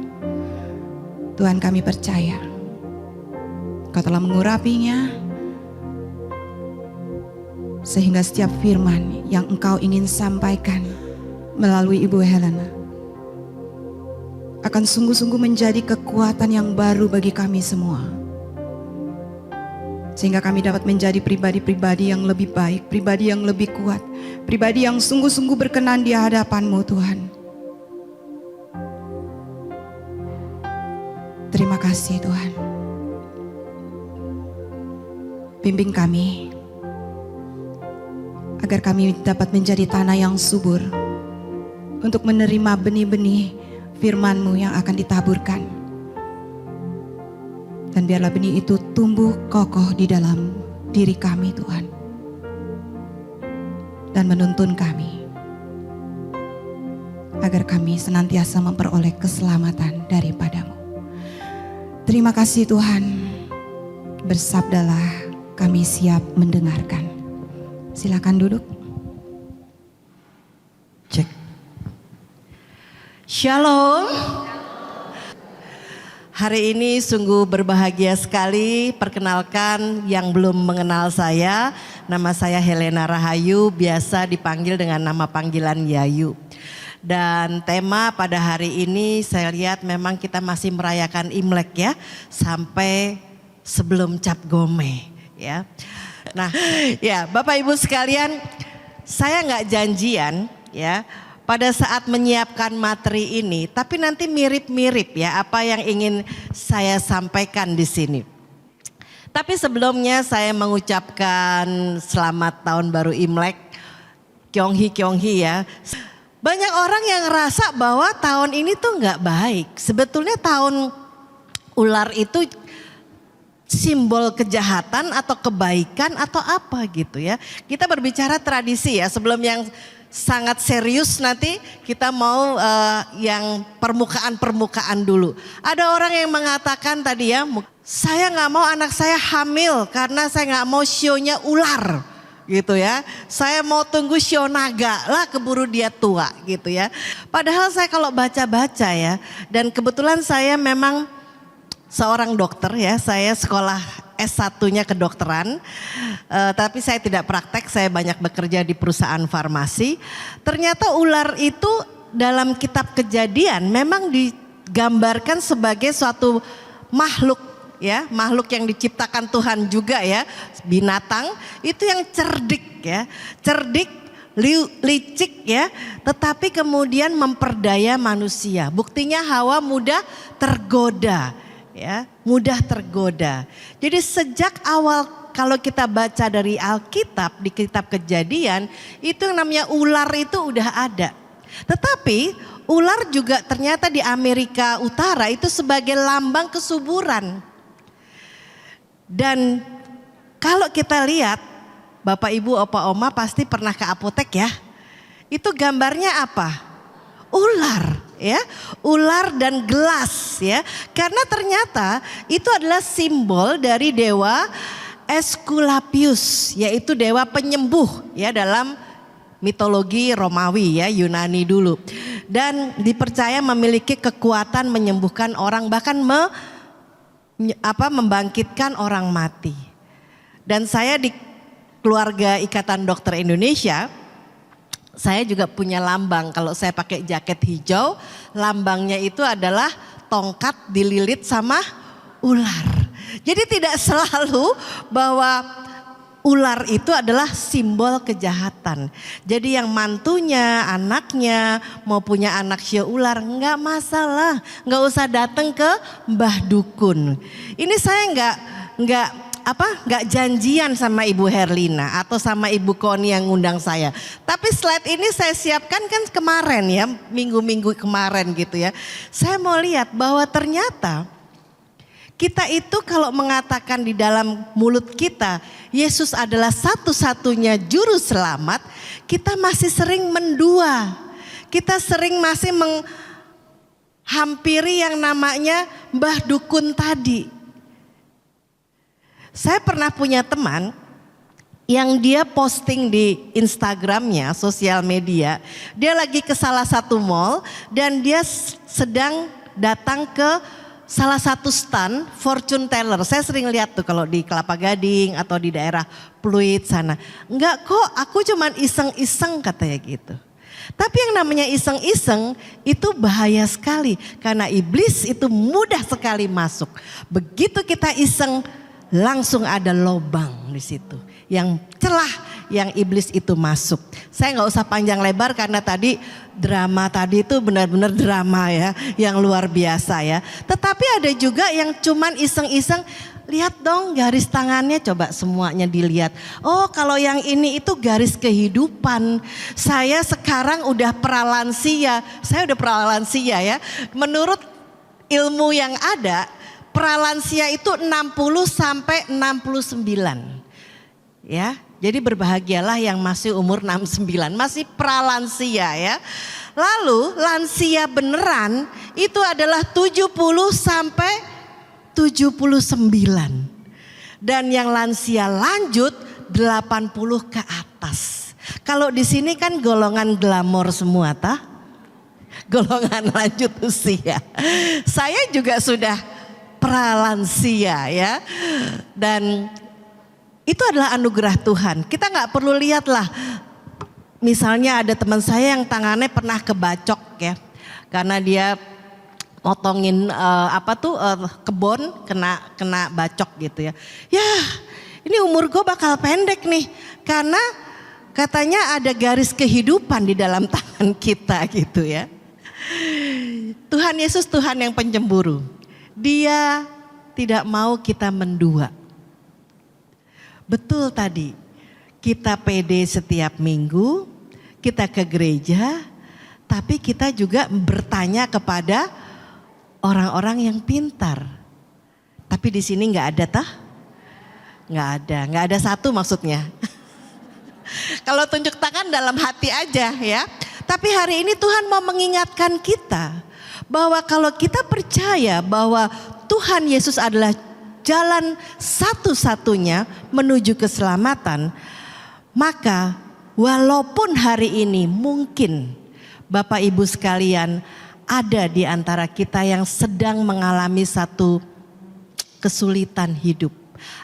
Tuhan, kami percaya Engkau telah mengurapinya, sehingga setiap firman yang Engkau ingin sampaikan melalui Ibu Helena akan sungguh-sungguh menjadi kekuatan yang baru bagi kami semua. Sehingga kami dapat menjadi pribadi-pribadi yang lebih baik, pribadi yang lebih kuat, pribadi yang sungguh-sungguh berkenan di hadapan-Mu Tuhan. Terima kasih Tuhan. Bimbing kami agar kami dapat menjadi tanah yang subur untuk menerima benih-benih firman-Mu yang akan ditaburkan. Dan biarlah benih itu tumbuh kokoh di dalam diri kami Tuhan. Dan menuntun kami agar kami senantiasa memperoleh keselamatan daripada-Mu. Terima kasih Tuhan. Bersabdalah, kami siap mendengarkan. Silakan duduk. Cek. Shalom. Hari ini sungguh berbahagia sekali. Perkenalkan yang belum mengenal saya, nama saya Helena Rahayu, biasa dipanggil dengan nama panggilan Yayu. Dan tema pada hari ini saya lihat memang kita masih merayakan Imlek ya, sampai sebelum Cap Gome ya. Nah ya Bapak Ibu sekalian, saya nggak janjian ya pada saat menyiapkan materi ini, tapi nanti mirip-mirip ya apa yang ingin saya sampaikan di sini. Tapi sebelumnya saya mengucapkan selamat tahun baru Imlek, Kyonghi ya. Banyak orang yang ngerasa bahwa tahun ini tuh nggak baik. Sebetulnya tahun ular itu simbol kejahatan atau kebaikan atau apa gitu ya. Kita berbicara tradisi ya, sebelum yang sangat serius nanti kita mau yang permukaan dulu. Ada orang yang mengatakan tadi ya, saya nggak mau anak saya hamil karena saya nggak mau sionya ular gitu ya. Saya mau tunggu sio naga lah, keburu dia tua gitu ya. Padahal saya kalau baca-baca ya, dan kebetulan saya memang seorang dokter ya, saya sekolah S1-nya kedokteran, tapi saya tidak praktek, saya banyak bekerja di perusahaan farmasi. Ternyata ular itu dalam kitab Kejadian memang digambarkan sebagai suatu makhluk ya, makhluk yang diciptakan Tuhan juga ya, binatang itu yang cerdik ya, cerdik, licik ya, tetapi kemudian memperdaya manusia. Buktinya Hawa mudah tergoda. Ya, mudah tergoda. Jadi sejak awal kalau kita baca dari Alkitab, di kitab Kejadian, itu yang namanya ular itu udah ada. Tetapi ular juga ternyata di Amerika Utara itu sebagai lambang kesuburan. Dan kalau kita lihat, Bapak Ibu, Opa Oma pasti pernah ke apotek ya. Itu gambarnya apa? Ular. Ya, ular dan gelas ya, karena ternyata itu adalah simbol dari dewa Aesculapius, yaitu dewa penyembuh ya dalam mitologi Romawi ya, Yunani dulu, dan dipercaya memiliki kekuatan menyembuhkan orang, bahkan membangkitkan orang mati. Dan saya di keluarga Ikatan Dokter Indonesia, saya juga punya lambang. Kalau saya pakai jaket hijau, lambangnya itu adalah tongkat dililit sama ular. Jadi tidak selalu bahwa ular itu adalah simbol kejahatan. Jadi yang mantunya, anaknya mau punya anak sio ular nggak masalah, nggak usah datang ke Mbah Dukun. Ini saya nggak janjian sama Ibu Herlina atau sama Ibu Koni yang ngundang saya. Tapi slide ini saya siapkan kan kemarin ya, minggu-minggu kemarin gitu ya. Saya mau lihat bahwa ternyata kita itu kalau mengatakan di dalam mulut kita Yesus adalah satu-satunya juru selamat, kita masih sering mendua. Kita sering masih menghampiri yang namanya Mbah Dukun tadi. Saya pernah punya teman yang dia posting di Instagramnya, sosial media. Dia lagi ke salah satu mall dan dia sedang datang ke salah satu stand fortune teller. Saya sering lihat tuh kalau di Kelapa Gading atau di daerah Pluit sana. Enggak kok, aku cuman iseng-iseng katanya gitu. Tapi yang namanya iseng-iseng itu bahaya sekali. Karena iblis itu mudah sekali masuk. Begitu kita iseng, langsung ada lobang di situ yang celah yang iblis itu masuk. Saya nggak usah panjang lebar karena tadi drama tadi itu benar-benar drama ya, yang luar biasa ya. Tetapi ada juga yang cuman iseng-iseng, lihat dong garis tangannya, coba semuanya dilihat. Oh kalau yang ini itu garis kehidupan. Saya sekarang udah pralansia, saya udah pralansia ya. Menurut ilmu yang ada, pralansia itu 60 sampai 69. Ya, jadi berbahagialah yang masih umur 69, masih pralansia ya. Lalu lansia beneran itu adalah 70 sampai 79. Dan yang lansia lanjut 80 ke atas. Kalau di sini kan golongan glamor semua tah? Golongan lanjut usia. Saya juga sudah pralansia ya. Dan itu adalah anugerah Tuhan. Kita nggak perlu lihatlah. Misalnya ada teman saya yang tangannya pernah kebacok ya. Karena dia motongin kebon kena bacok gitu ya. Ya, ini umur gue bakal pendek nih. Karena katanya ada garis kehidupan di dalam tangan kita gitu ya. Tuhan Yesus Tuhan yang pencemburu. Dia tidak mau kita mendua. Betul tadi, kita pede setiap minggu, kita ke gereja, tapi kita juga bertanya kepada orang-orang yang pintar. Tapi di sini nggak ada tah? Nggak ada satu maksudnya. Kalau tunjuk tangan dalam hati aja ya. Tapi hari ini Tuhan mau mengingatkan kita bahwa kalau kita percaya bahwa Tuhan Yesus adalah jalan satu-satunya menuju keselamatan, maka walaupun hari ini mungkin Bapak Ibu sekalian ada di antara kita yang sedang mengalami satu kesulitan hidup,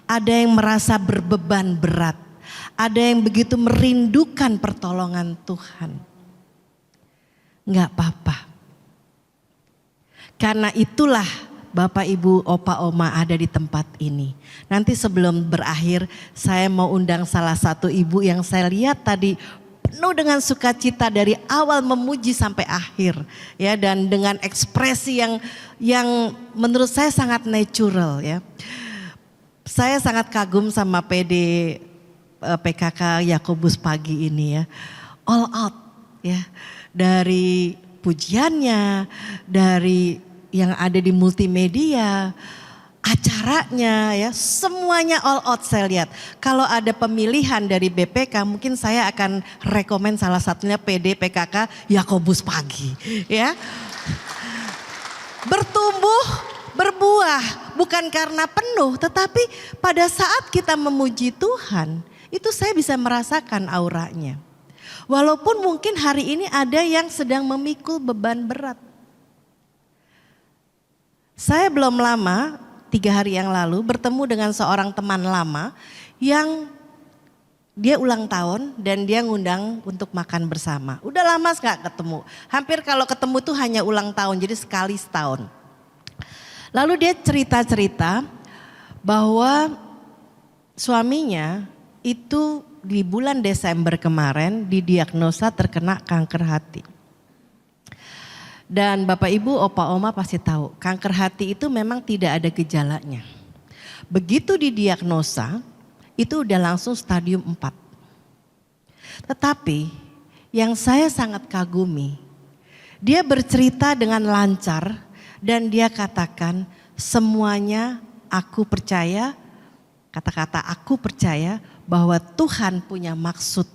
ada yang merasa berbeban berat, ada yang begitu merindukan pertolongan Tuhan, nggak apa-apa. Karena itulah Bapak, Ibu, Opa, Oma ada di tempat ini. Nanti sebelum berakhir saya mau undang salah satu ibu yang saya lihat tadi penuh dengan sukacita dari awal memuji sampai akhir. Ya, dan dengan ekspresi yang menurut saya sangat natural ya. Saya sangat kagum sama PD PKK Yakobus pagi ini ya. All out ya. Dari pujiannya, dari yang ada di multimedia, acaranya ya, semuanya all out saya lihat. Kalau ada pemilihan dari BPK mungkin saya akan rekomen salah satunya PD PKK Yakobus pagi ya. Bertumbuh, berbuah bukan karena penuh, tetapi pada saat kita memuji Tuhan, itu saya bisa merasakan auranya. Walaupun mungkin hari ini ada yang sedang memikul beban berat. Saya belum lama, 3 hari yang lalu bertemu dengan seorang teman lama yang dia ulang tahun dan dia ngundang untuk makan bersama. Udah lama gak ketemu, hampir kalau ketemu tuh hanya ulang tahun, jadi sekali setahun. Lalu dia cerita-cerita bahwa suaminya itu di bulan Desember kemarin didiagnosa terkena kanker hati. Dan Bapak Ibu, Opa Oma pasti tahu, kanker hati itu memang tidak ada gejalanya. Begitu didiagnosa, itu udah langsung stadium 4. Tetapi yang saya sangat kagumi, dia bercerita dengan lancar dan dia katakan semuanya aku percaya, kata-kata aku percaya bahwa Tuhan punya maksud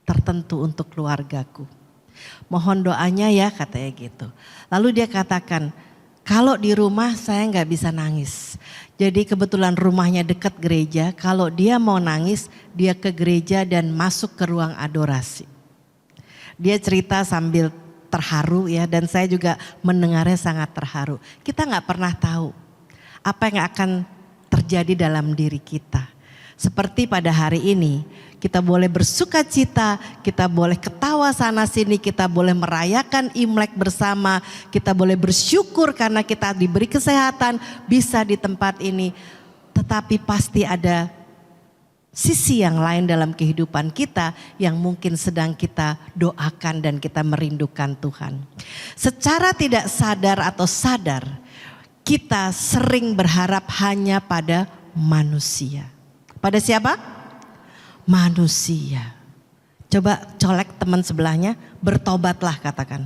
tertentu untuk keluargaku. Mohon doanya ya, katanya gitu. Lalu dia katakan, kalau di rumah saya nggak bisa nangis. Jadi kebetulan rumahnya dekat gereja, kalau dia mau nangis dia ke gereja dan masuk ke ruang adorasi. Dia cerita sambil terharu ya, dan saya juga mendengarnya sangat terharu. Kita nggak pernah tahu apa yang akan terjadi dalam diri kita. Seperti pada hari ini, kita boleh bersuka cita, kita boleh ketawa sana sini, kita boleh merayakan Imlek bersama, kita boleh bersyukur karena kita diberi kesehatan, bisa di tempat ini. Tetapi pasti ada sisi yang lain dalam kehidupan kita yang mungkin sedang kita doakan dan kita merindukan Tuhan. Secara tidak sadar atau sadar, kita sering berharap hanya pada manusia. Pada siapa? Manusia. Coba colek teman sebelahnya, bertobatlah katakan.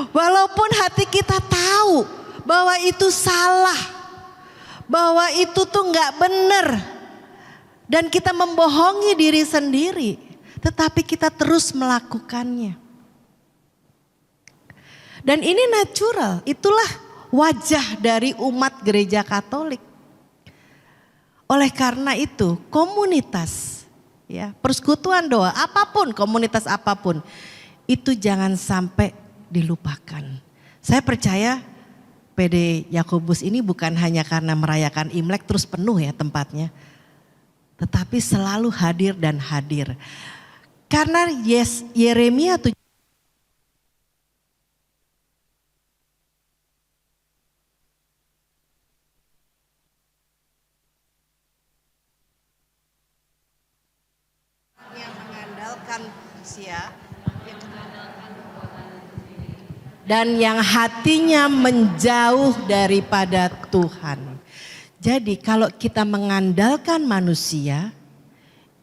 Walaupun hati kita tahu bahwa itu salah, bahwa itu tuh nggak benar, dan kita membohongi diri sendiri, tetapi kita terus melakukannya. Dan ini natural, itulah wajah dari umat gereja Katolik. Oleh karena itu komunitas, ya, persekutuan doa, apapun, komunitas apapun, itu jangan sampai dilupakan. Saya percaya PD Yakobus ini bukan hanya karena merayakan Imlek terus penuh ya tempatnya, tetapi selalu hadir dan hadir. Karena Yeremia 7 dan yang hatinya menjauh daripada Tuhan. Jadi kalau kita mengandalkan manusia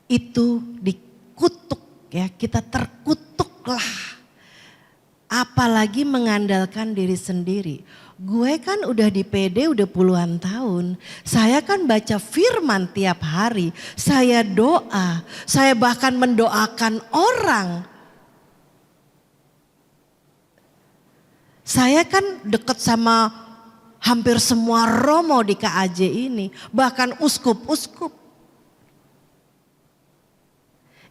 itu dikutuk ya, kita terkutuklah. Apalagi mengandalkan diri sendiri. Gue kan udah di PD udah puluhan tahun. Saya kan baca firman tiap hari. Saya doa, saya bahkan mendoakan orang. Saya kan dekat sama hampir semua romo di KAJ ini, bahkan uskup-uskup.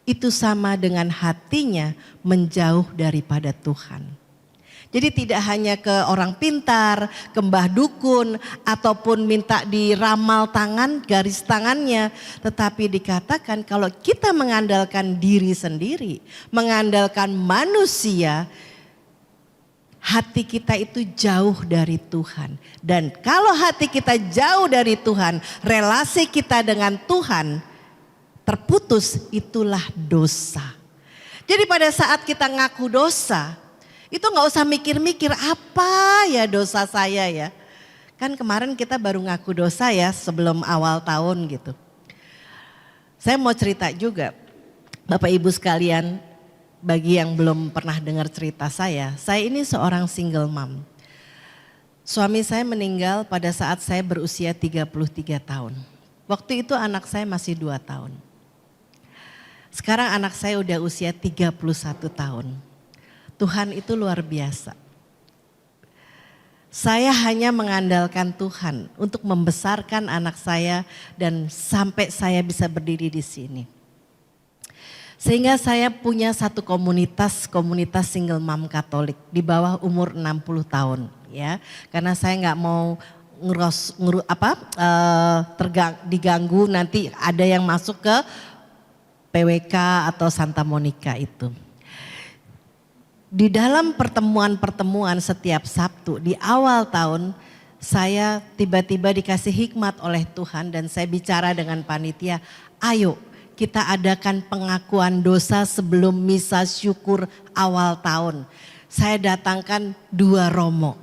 Itu sama dengan hatinya menjauh daripada Tuhan. Jadi tidak hanya ke orang pintar, ke mbah dukun, ataupun minta diramal tangan, garis tangannya. Tetapi dikatakan kalau kita mengandalkan diri sendiri, mengandalkan manusia, hati kita itu jauh dari Tuhan. Dan kalau hati kita jauh dari Tuhan, relasi kita dengan Tuhan terputus, itulah dosa. Jadi pada saat kita ngaku dosa, itu gak usah mikir-mikir apa ya dosa saya ya. Kan kemarin kita baru ngaku dosa ya sebelum awal tahun gitu. Saya mau cerita juga, Bapak Ibu sekalian, bagi yang belum pernah dengar cerita saya ini seorang single mom. Suami saya meninggal pada saat saya berusia 33 tahun. Waktu itu anak saya masih 2 tahun. Sekarang anak saya udah usia 31 tahun. Tuhan itu luar biasa. Saya hanya mengandalkan Tuhan untuk membesarkan anak saya dan sampai saya bisa berdiri di sini. Sehingga saya punya satu komunitas single mom Katolik di bawah umur 60 tahun ya. Karena saya nggak mau diganggu nanti ada yang masuk ke PWK atau Santa Monica itu. Di dalam pertemuan-pertemuan setiap Sabtu di awal tahun saya tiba-tiba dikasih hikmat oleh Tuhan dan saya bicara dengan panitia, ayo kita adakan pengakuan dosa sebelum misa syukur awal tahun. Saya datangkan 2 romo.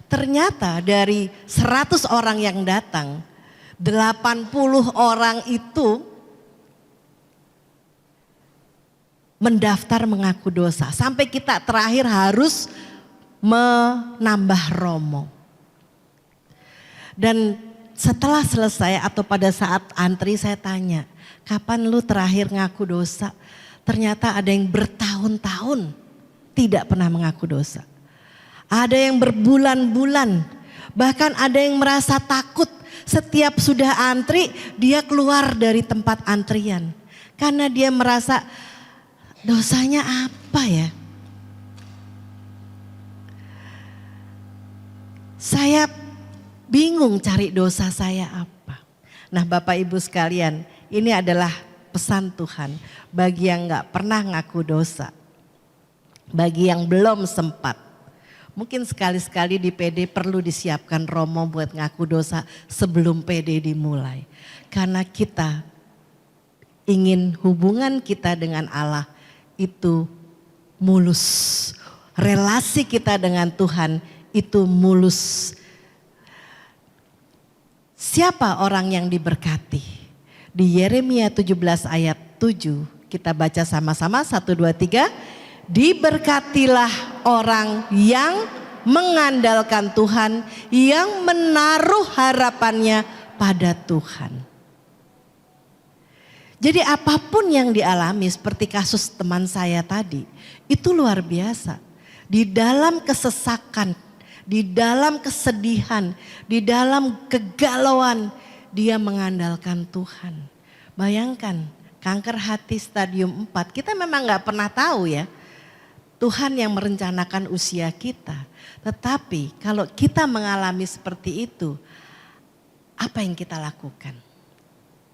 Ternyata dari 100 orang yang datang, 80 orang itu mendaftar mengaku dosa. Sampai kita terakhir harus menambah romo. Dan setelah selesai atau pada saat antri saya tanya, kapan lu terakhir ngaku dosa? Ternyata ada yang bertahun-tahun tidak pernah mengaku dosa. Ada yang berbulan-bulan, bahkan ada yang merasa takut setiap sudah antri dia keluar dari tempat antrian. Karena dia merasa dosanya apa ya? Saya bingung cari dosa saya apa. Nah Bapak Ibu sekalian, ini adalah pesan Tuhan bagi yang gak pernah ngaku dosa. Bagi yang belum sempat. Mungkin sekali-sekali di PD perlu disiapkan romo buat ngaku dosa sebelum PD dimulai. Karena kita ingin hubungan kita dengan Allah itu mulus. Relasi kita dengan Tuhan itu mulus. Siapa orang yang diberkati? Di Yeremia 17 ayat 7 kita baca sama-sama 1, 2, 3. Diberkatilah orang yang mengandalkan Tuhan, yang menaruh harapannya pada Tuhan. Jadi apapun yang dialami seperti kasus teman saya tadi, itu luar biasa. Di dalam kesesakan, di dalam kesedihan, di dalam kegalauan, dia mengandalkan Tuhan. Bayangkan kanker hati stadium 4, kita memang gak pernah tahu ya. Tuhan yang merencanakan usia kita. Tetapi kalau kita mengalami seperti itu, apa yang kita lakukan?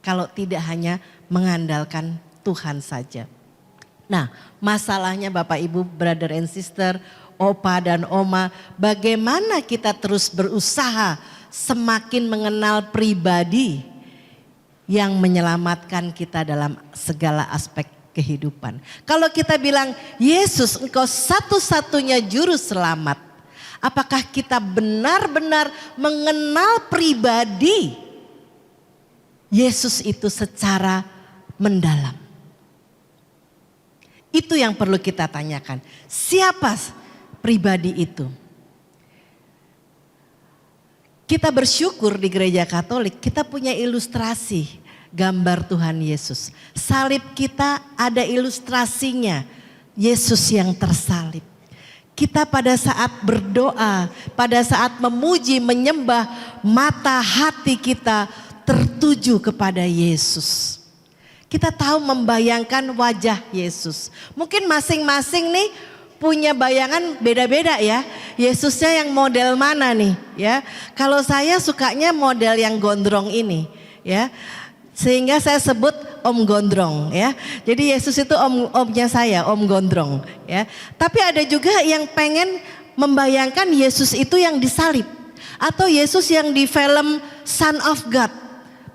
Kalau tidak hanya mengandalkan Tuhan saja. Nah, masalahnya Bapak Ibu, brother and sister, opa dan oma, bagaimana kita terus berusaha semakin mengenal pribadi yang menyelamatkan kita dalam segala aspek kehidupan. Kalau kita bilang, Yesus engkau satu-satunya juru selamat. Apakah kita benar-benar mengenal pribadi Yesus itu secara mendalam? Itu yang perlu kita tanyakan. Siapa pribadi itu? Kita bersyukur di gereja Katolik, kita punya ilustrasi gambar Tuhan Yesus. Salib kita ada ilustrasinya, Yesus yang tersalib. Kita pada saat berdoa, pada saat memuji, menyembah, mata hati kita tertuju kepada Yesus. Kita tahu membayangkan wajah Yesus. Mungkin masing-masing nih punya bayangan beda-beda ya. Yesusnya yang model mana nih ya. Kalau saya sukanya model yang gondrong ini ya. Sehingga saya sebut Om Gondrong ya. Jadi Yesus itu omnya saya, Om Gondrong ya. Tapi ada juga yang pengen membayangkan Yesus itu yang disalib. Atau Yesus yang di film Son of God.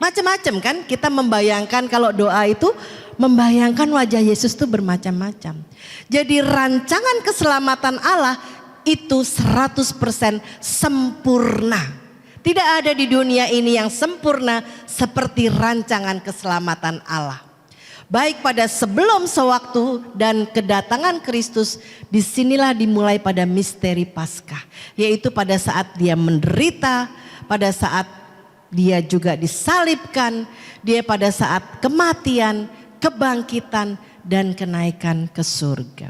Macam-macam kan kita membayangkan kalau doa itu membayangkan wajah Yesus itu bermacam-macam. Jadi rancangan keselamatan Allah itu 100% sempurna. Tidak ada di dunia ini yang sempurna seperti rancangan keselamatan Allah. Baik pada sebelum sewaktu dan kedatangan Kristus, disinilah dimulai pada misteri Paskah. Yaitu pada saat dia menderita, pada saat dia juga disalibkan, dia pada saat kematian, kebangkitan, dan kenaikan ke surga.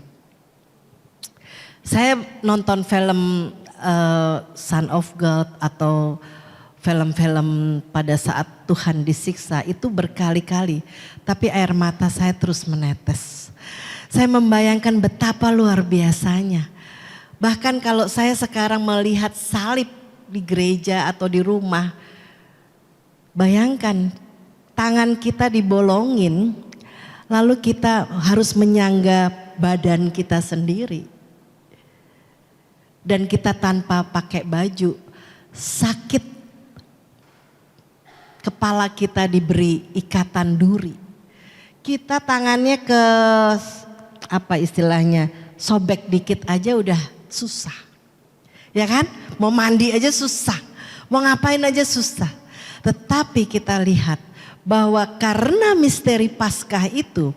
Saya nonton film Son of God atau film-film pada saat Tuhan disiksa itu berkali-kali. Tapi air mata saya terus menetes. Saya membayangkan betapa luar biasanya. Bahkan kalau saya sekarang melihat salib di gereja atau di rumah. Bayangkan tangan kita dibolongin. Lalu kita harus menyangga badan kita sendiri. Dan kita tanpa pakai baju, sakit, kepala kita diberi ikatan duri. Kita tangannya ke apa istilahnya, sobek dikit aja udah susah. Ya kan? Mau mandi aja susah. Mau ngapain aja susah. Tetapi kita lihat bahwa karena misteri Paskah itu,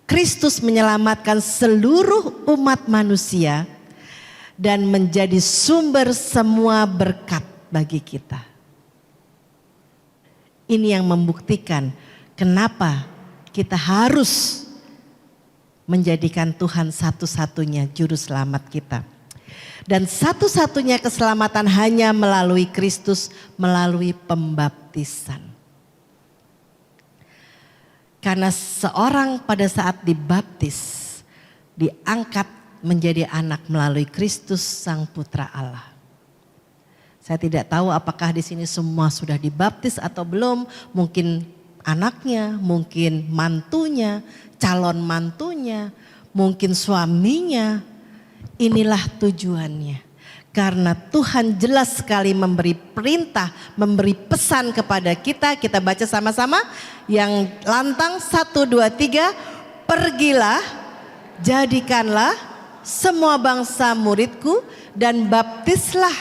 Kristus menyelamatkan seluruh umat manusia dan menjadi sumber semua berkat bagi kita. Ini yang membuktikan kenapa kita harus menjadikan Tuhan satu-satunya juru selamat kita. Dan satu-satunya keselamatan hanya melalui Kristus, melalui pembaptisan. Karena seorang pada saat dibaptis, diangkat menjadi anak melalui Kristus Sang Putra Allah. Saya tidak tahu apakah di sini semua sudah dibaptis atau belum, mungkin anaknya, mungkin mantunya, calon mantunya, mungkin suaminya. Inilah tujuannya. Karena Tuhan jelas sekali memberi perintah, memberi pesan kepada kita. Kita baca sama-sama yang lantang 1, 2, 3. Pergilah, jadikanlah semua bangsa muridku dan baptislah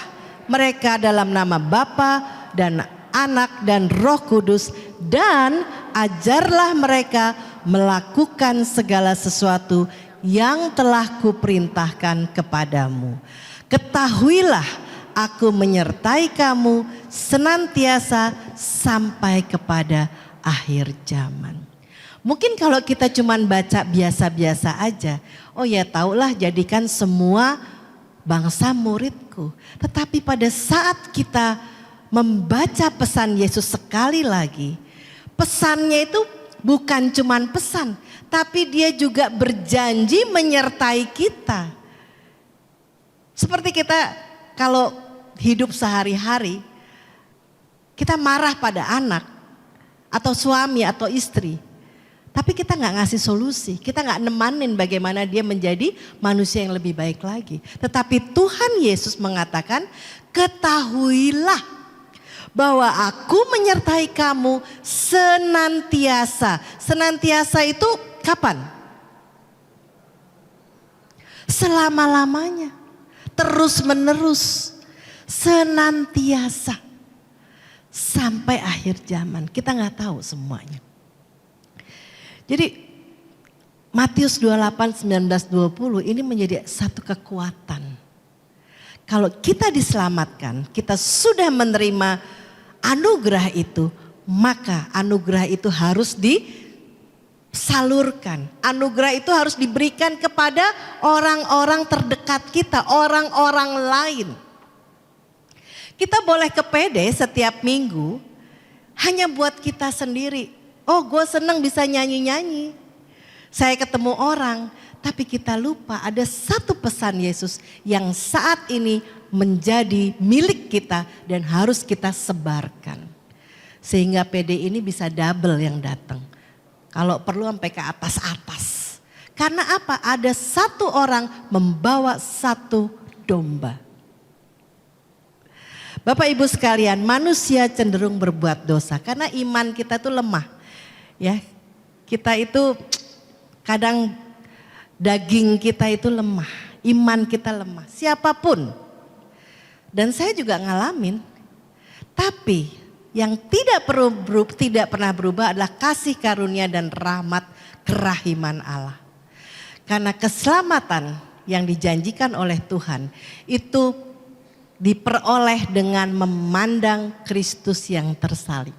mereka dalam nama Bapa dan Anak dan Roh Kudus, dan ajarlah mereka melakukan segala sesuatu yang telah kuperintahkan kepadamu. Ketahuilah aku menyertai kamu senantiasa sampai kepada akhir zaman. Mungkin kalau kita cuman baca biasa-biasa aja, oh ya taulah jadikan semua bangsa muridku. Tetapi pada saat kita membaca pesan Yesus sekali lagi, pesannya itu bukan cuman pesan, tapi dia juga berjanji menyertai kita. Seperti kita kalau hidup sehari-hari, kita marah pada anak atau suami atau istri, tapi kita nggak ngasih solusi, kita nggak nemanin bagaimana dia menjadi manusia yang lebih baik lagi. Tetapi Tuhan Yesus mengatakan, ketahuilah bahwa aku menyertai kamu senantiasa. Senantiasa itu kapan? Selama-lamanya, terus menerus, senantiasa sampai akhir zaman. Kita nggak tahu semuanya. Jadi Matius 28, 19, 20 ini menjadi satu kekuatan. Kalau kita diselamatkan, kita sudah menerima anugerah itu, maka anugerah itu harus disalurkan. Anugerah itu harus diberikan kepada orang-orang terdekat kita, orang-orang lain. Kita boleh ke PD setiap minggu hanya buat kita sendiri. Oh, gue senang bisa nyanyi-nyanyi. Saya ketemu orang, tapi kita lupa ada satu pesan Yesus yang saat ini menjadi milik kita dan harus kita sebarkan. Sehingga PD ini bisa double yang datang. Kalau perlu sampai ke atas-atas. Karena apa? Ada satu orang membawa satu domba. Bapak Ibu sekalian, manusia cenderung berbuat dosa karena iman kita tuh lemah. Ya, kita itu kadang daging kita itu lemah, iman kita lemah. Siapapun. Dan saya juga ngalamin. Tapi yang tidak pernah berubah adalah kasih karunia dan rahmat kerahiman Allah. Karena keselamatan yang dijanjikan oleh Tuhan itu diperoleh dengan memandang Kristus yang tersalib.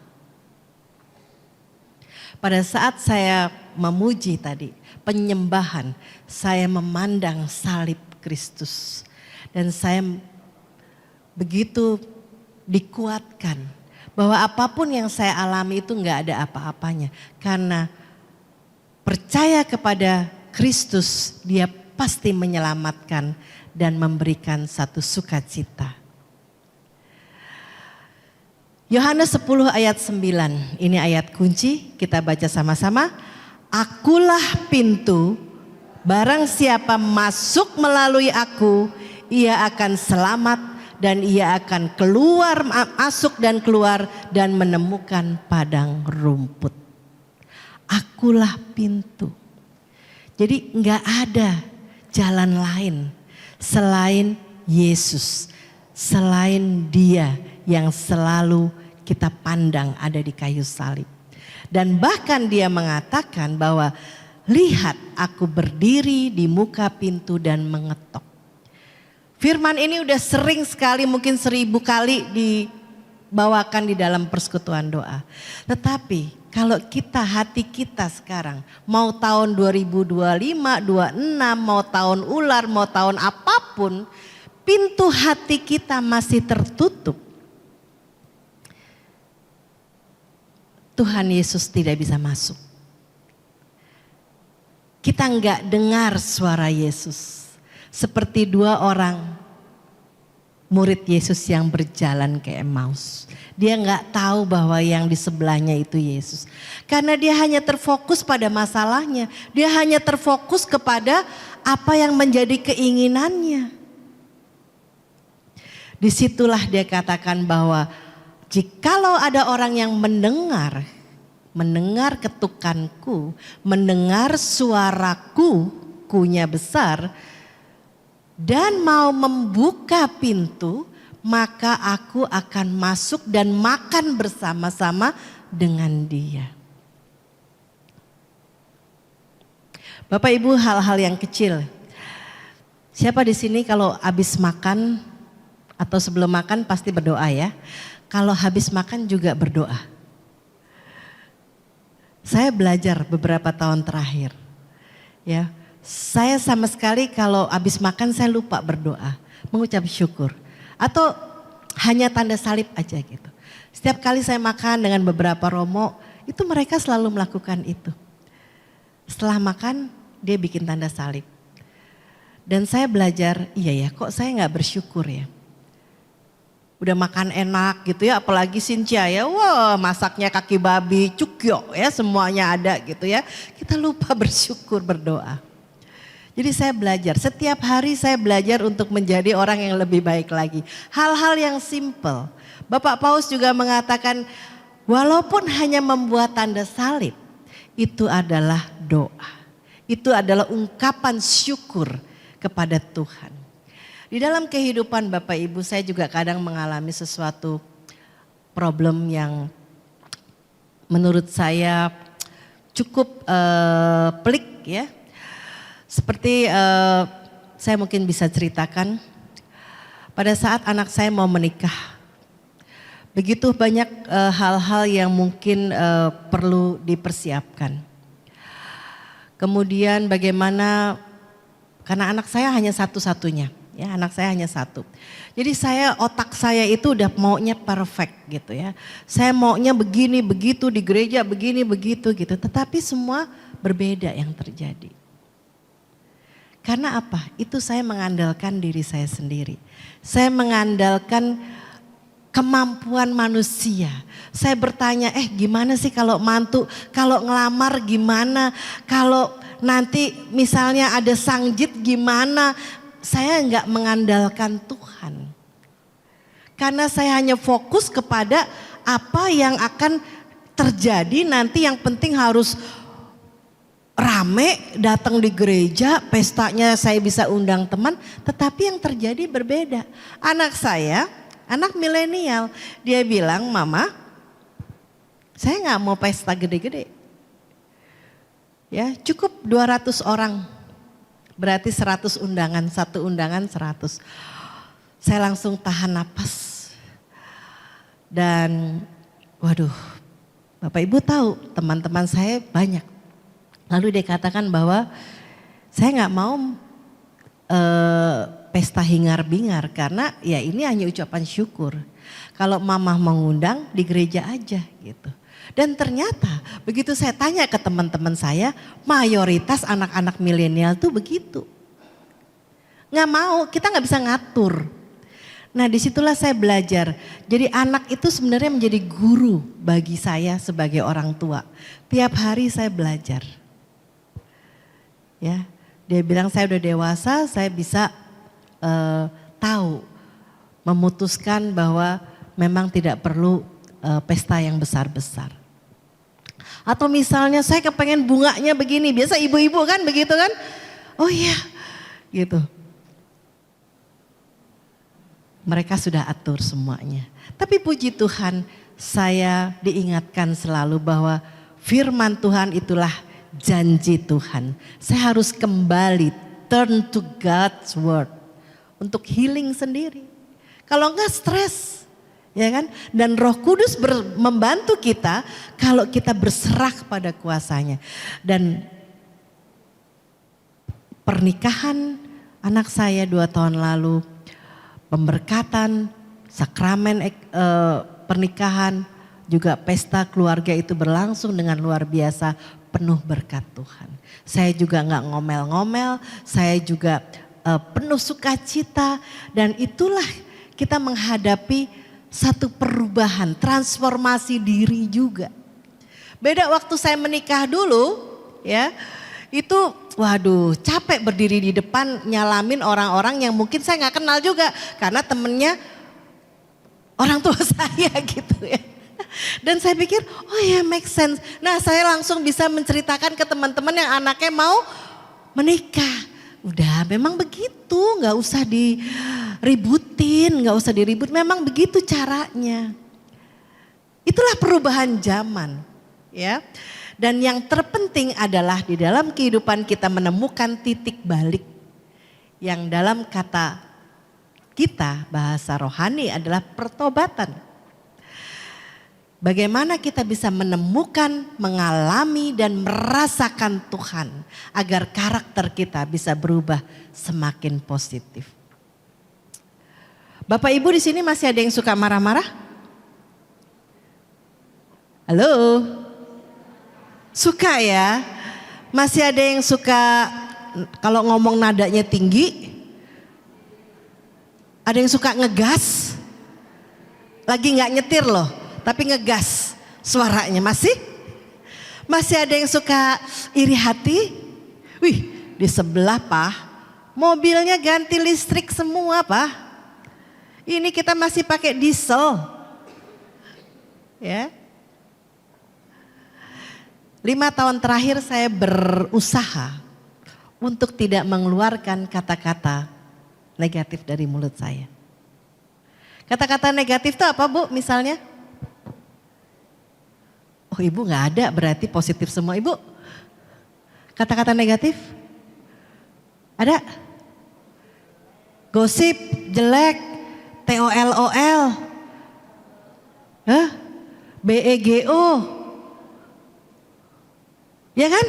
Pada saat saya memuji tadi, penyembahan, saya memandang salib Kristus. Dan saya begitu dikuatkan bahwa apapun yang saya alami itu enggak ada apa-apanya. Karena percaya kepada Kristus, dia pasti menyelamatkan dan memberikan satu sukacita. Yohanes 10 ayat 9, ini ayat kunci, kita baca sama-sama. Akulah pintu, barang siapa masuk melalui aku, ia akan selamat dan ia akan keluar, masuk dan keluar dan menemukan padang rumput. Akulah pintu. Jadi nggak ada jalan lain selain Yesus, selain Dia yang selalu kita pandang ada di kayu salib. Dan bahkan Dia mengatakan bahwa lihat aku berdiri di muka pintu dan mengetok. Firman ini udah sering sekali, mungkin 1000 kali dibawakan di dalam persekutuan doa. Tetapi kalau hati kita sekarang mau tahun 2025, 26, mau tahun ular, mau tahun apapun, pintu hati kita masih tertutup. Tuhan Yesus tidak bisa masuk. Kita enggak dengar suara Yesus. Seperti 2 orang murid Yesus yang berjalan ke Emmaus. Dia enggak tahu bahwa yang di sebelahnya itu Yesus. Karena dia hanya terfokus pada masalahnya. Dia hanya terfokus kepada apa yang menjadi keinginannya. Disitulah dia katakan bahwa jikalau ada orang yang mendengar ketukanku, mendengar suaraku, kunya besar, dan mau membuka pintu, maka aku akan masuk dan makan bersama-sama dengan dia. Bapak Ibu, hal-hal yang kecil. Siapa di sini kalau habis makan atau sebelum makan pasti berdoa ya? Kalau habis makan juga berdoa. Saya belajar beberapa tahun terakhir, ya. Saya sama sekali kalau habis makan saya lupa berdoa, mengucap syukur, atau hanya tanda salib aja gitu. Setiap kali saya makan dengan beberapa romo, itu mereka selalu melakukan itu. Setelah makan dia bikin tanda salib. Dan saya belajar, iya ya, kok saya nggak bersyukur ya. Udah makan enak gitu ya, apalagi Cynthia ya, wah masaknya kaki babi, cukyo ya, semuanya ada gitu ya. Kita lupa bersyukur, berdoa. Jadi saya belajar, setiap hari saya belajar untuk menjadi orang yang lebih baik lagi. Hal-hal yang simple. Bapak Paus juga mengatakan, walaupun hanya membuat tanda salib, itu adalah doa. Itu adalah ungkapan syukur kepada Tuhan. Di dalam kehidupan Bapak Ibu, saya juga kadang mengalami sesuatu problem yang menurut saya cukup pelik ya. Seperti saya mungkin bisa ceritakan pada saat anak saya mau menikah. Begitu banyak hal-hal yang mungkin perlu dipersiapkan. Kemudian bagaimana, karena anak saya hanya satu-satunya. Ya, anak saya hanya 1. Jadi otak saya itu udah maunya perfect gitu ya. Saya maunya begini, begitu di gereja, begini, begitu gitu. Tetapi semua berbeda yang terjadi. Karena apa? Itu saya mengandalkan diri saya sendiri. Saya mengandalkan kemampuan manusia. Saya bertanya, gimana sih kalau mantu, kalau ngelamar gimana, kalau nanti misalnya ada sangjit gimana. Saya enggak mengandalkan Tuhan. Karena saya hanya fokus kepada apa yang akan terjadi nanti, yang penting harus rame, datang di gereja, pestanya saya bisa undang teman, tetapi yang terjadi berbeda. Anak saya, anak milenial, dia bilang, "Mama, saya nggak mau pesta gede-gede. Ya, cukup 200 orang. Berarti 100 undangan, 1 undangan 100. Saya langsung tahan napas. Dan waduh, Bapak Ibu tahu teman-teman saya banyak. Lalu dia katakan bahwa saya nggak mau pesta hingar-bingar karena ya ini hanya ucapan syukur. Kalau mama mengundang di gereja aja gitu. Dan ternyata begitu saya tanya ke teman-teman saya, mayoritas anak-anak milenial tuh begitu. Nggak mau, kita nggak bisa ngatur. Nah disitulah saya belajar. Jadi anak itu sebenarnya menjadi guru bagi saya sebagai orang tua. Tiap hari saya belajar. Ya, dia bilang saya udah dewasa, saya bisa tahu memutuskan bahwa memang tidak perlu pesta yang besar-besar. Atau misalnya saya kepengen bunganya begini, biasa ibu-ibu kan begitu kan? Oh iya, gitu. Mereka sudah atur semuanya. Tapi puji Tuhan, saya diingatkan selalu bahwa firman Tuhan itulah janji Tuhan. Saya harus kembali, turn to God's word untuk healing sendiri. Kalau enggak stres, ya kan? Dan Roh Kudus membantu kita kalau kita berserah pada kuasanya. Dan pernikahan anak saya 2 tahun lalu, pemberkatan, sakramen pernikahan, juga pesta keluarga itu berlangsung dengan luar biasa, penuh berkat Tuhan. Saya juga nggak ngomel-ngomel, saya juga penuh sukacita, dan itulah kita menghadapi satu perubahan, transformasi diri juga. Beda waktu saya menikah dulu, ya. Itu waduh capek berdiri di depan nyalamin orang-orang yang mungkin saya nggak kenal juga karena temennya orang tua saya gitu ya. Dan saya pikir oh ya make sense. Nah saya langsung bisa menceritakan ke teman-teman yang anaknya mau menikah. Udah memang begitu, nggak usah diributin, nggak usah diribut, memang begitu caranya. Itulah perubahan zaman ya. Dan yang terpenting adalah di dalam kehidupan kita menemukan titik balik yang dalam kata kita bahasa rohani adalah pertobatan. Bagaimana kita bisa menemukan, mengalami dan merasakan Tuhan agar karakter kita bisa berubah semakin positif. Bapak Ibu di sini masih ada yang suka marah-marah? Halo? Suka ya? Masih ada yang suka kalau ngomong nadanya tinggi? Ada yang suka ngegas? Lagi nggak nyetir loh, tapi ngegas suaranya masih? Masih ada yang suka iri hati? Wih, di sebelah Pak, mobilnya ganti listrik semua Pak. Ini kita masih pakai diesel. Ya. 5 tahun terakhir saya berusaha untuk tidak mengeluarkan kata-kata negatif dari mulut saya. Kata-kata negatif itu apa Bu misalnya? Oh Ibu gak ada berarti positif semua Ibu. Kata-kata negatif? Ada? Gosip, jelek, TOLOL, BEGO. Ya kan?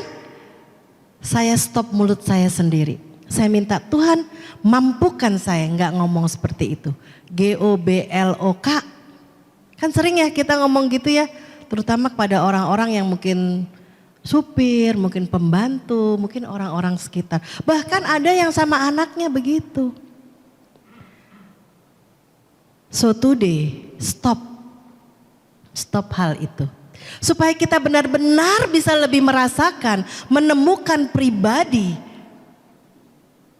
Saya stop mulut saya sendiri. Saya minta Tuhan mampukan saya nggak ngomong seperti itu. GOBLOK. Kan sering ya kita ngomong gitu ya. Terutama kepada orang-orang yang mungkin supir, mungkin pembantu, mungkin orang-orang sekitar. Bahkan ada yang sama anaknya begitu. So today stop hal itu. Supaya kita benar-benar bisa lebih merasakan, menemukan pribadi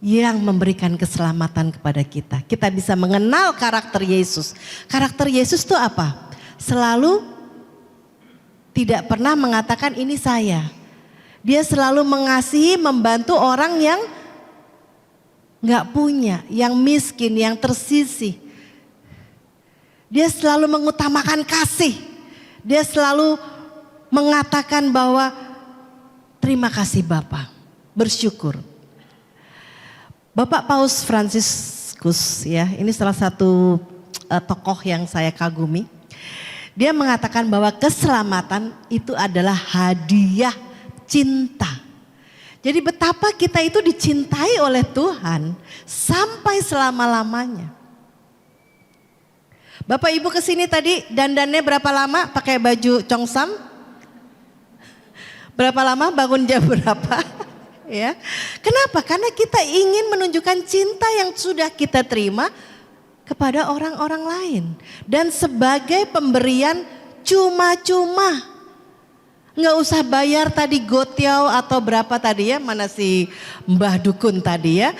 yang memberikan keselamatan kepada kita. Kita bisa mengenal karakter Yesus. Karakter Yesus itu apa? Selalu tidak pernah mengatakan ini saya. Dia selalu mengasihi, membantu orang yang gak punya, yang miskin, yang tersisih. Dia selalu mengutamakan kasih. Dia selalu mengatakan bahwa terima kasih Bapak, bersyukur. Bapak Paus Fransiskus ya, ini salah satu tokoh yang saya kagumi. Dia mengatakan bahwa keselamatan itu adalah hadiah cinta. Jadi betapa kita itu dicintai oleh Tuhan sampai selama-lamanya. Bapak Ibu kesini tadi dandannya berapa lama pakai baju congsam? Berapa lama bangun jam berapa? Ya. Kenapa? Karena kita ingin menunjukkan cinta yang sudah kita terima kepada orang-orang lain. Dan sebagai pemberian cuma-cuma. Nggak usah bayar tadi gotiau atau berapa tadi ya, mana si Mbah Dukun tadi ya.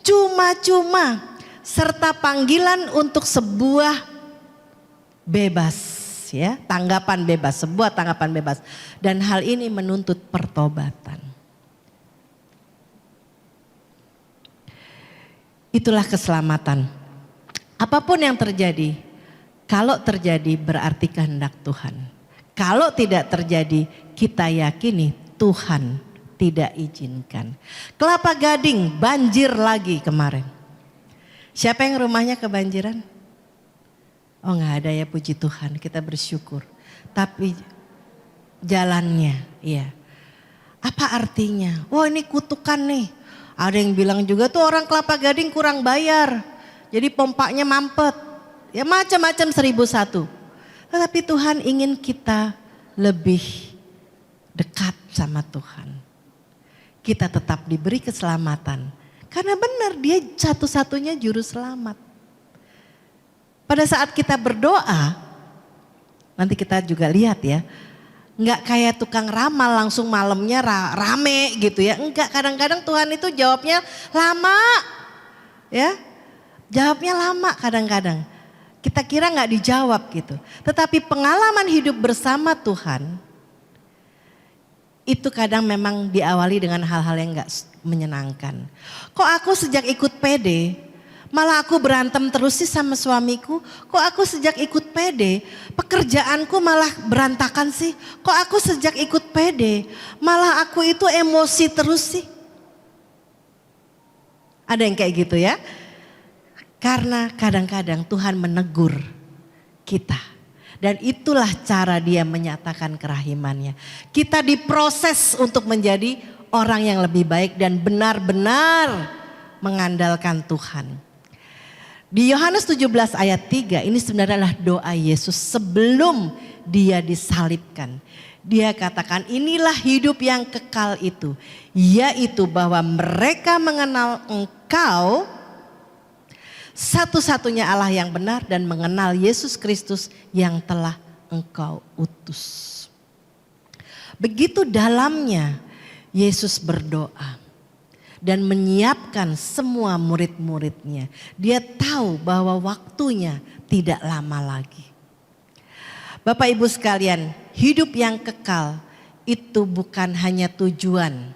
Cuma-cuma. serta panggilan untuk sebuah bebas, ya, tanggapan bebas, sebuah tanggapan bebas. Dan hal ini menuntut pertobatan. Itulah keselamatan. Apapun yang terjadi, kalau terjadi berarti kehendak Tuhan. Kalau tidak terjadi, kita yakini Tuhan tidak izinkan. Kelapa Gading banjir lagi kemarin. Siapa yang rumahnya kebanjiran? Oh nggak ada ya, puji Tuhan, kita bersyukur. Tapi jalannya, iya. Apa artinya? Wah ini kutukan nih. Ada yang bilang juga tuh orang Kelapa Gading kurang bayar. Jadi pompanya mampet. Ya macam-macam 1001. Tetapi Tuhan ingin kita lebih dekat sama Tuhan. Kita tetap diberi keselamatan. Karena benar dia satu-satunya juru selamat. Pada saat kita berdoa, nanti kita juga lihat ya. Enggak kayak tukang ramal langsung malamnya rame gitu ya. Enggak, kadang-kadang Tuhan itu jawabnya lama. Ya. Jawabnya lama kadang-kadang. Kita kira enggak dijawab gitu. Tetapi pengalaman hidup bersama Tuhan itu kadang memang diawali dengan hal-hal yang enggak menyenangkan. Kok aku sejak ikut PD malah aku berantem terus sih sama suamiku? Kok aku sejak ikut PD pekerjaanku malah berantakan sih? Kok aku sejak ikut PD malah aku itu emosi terus sih? Ada yang kayak gitu ya? Karena kadang-kadang Tuhan menegur kita. Dan itulah cara dia menyatakan kerahimannya. Kita diproses untuk menjadi orang yang lebih baik dan benar-benar mengandalkan Tuhan. Di Yohanes 17 ayat 3 ini sebenarnya adalah doa Yesus sebelum dia disalibkan. Dia katakan inilah hidup yang kekal itu. Yaitu bahwa mereka mengenal Engkau satu-satunya Allah yang benar dan mengenal Yesus Kristus yang telah Engkau utus. Begitu dalamnya Yesus berdoa dan menyiapkan semua murid-muridnya. Dia tahu bahwa waktunya tidak lama lagi. Bapak Ibu sekalian, hidup yang kekal itu bukan hanya tujuan.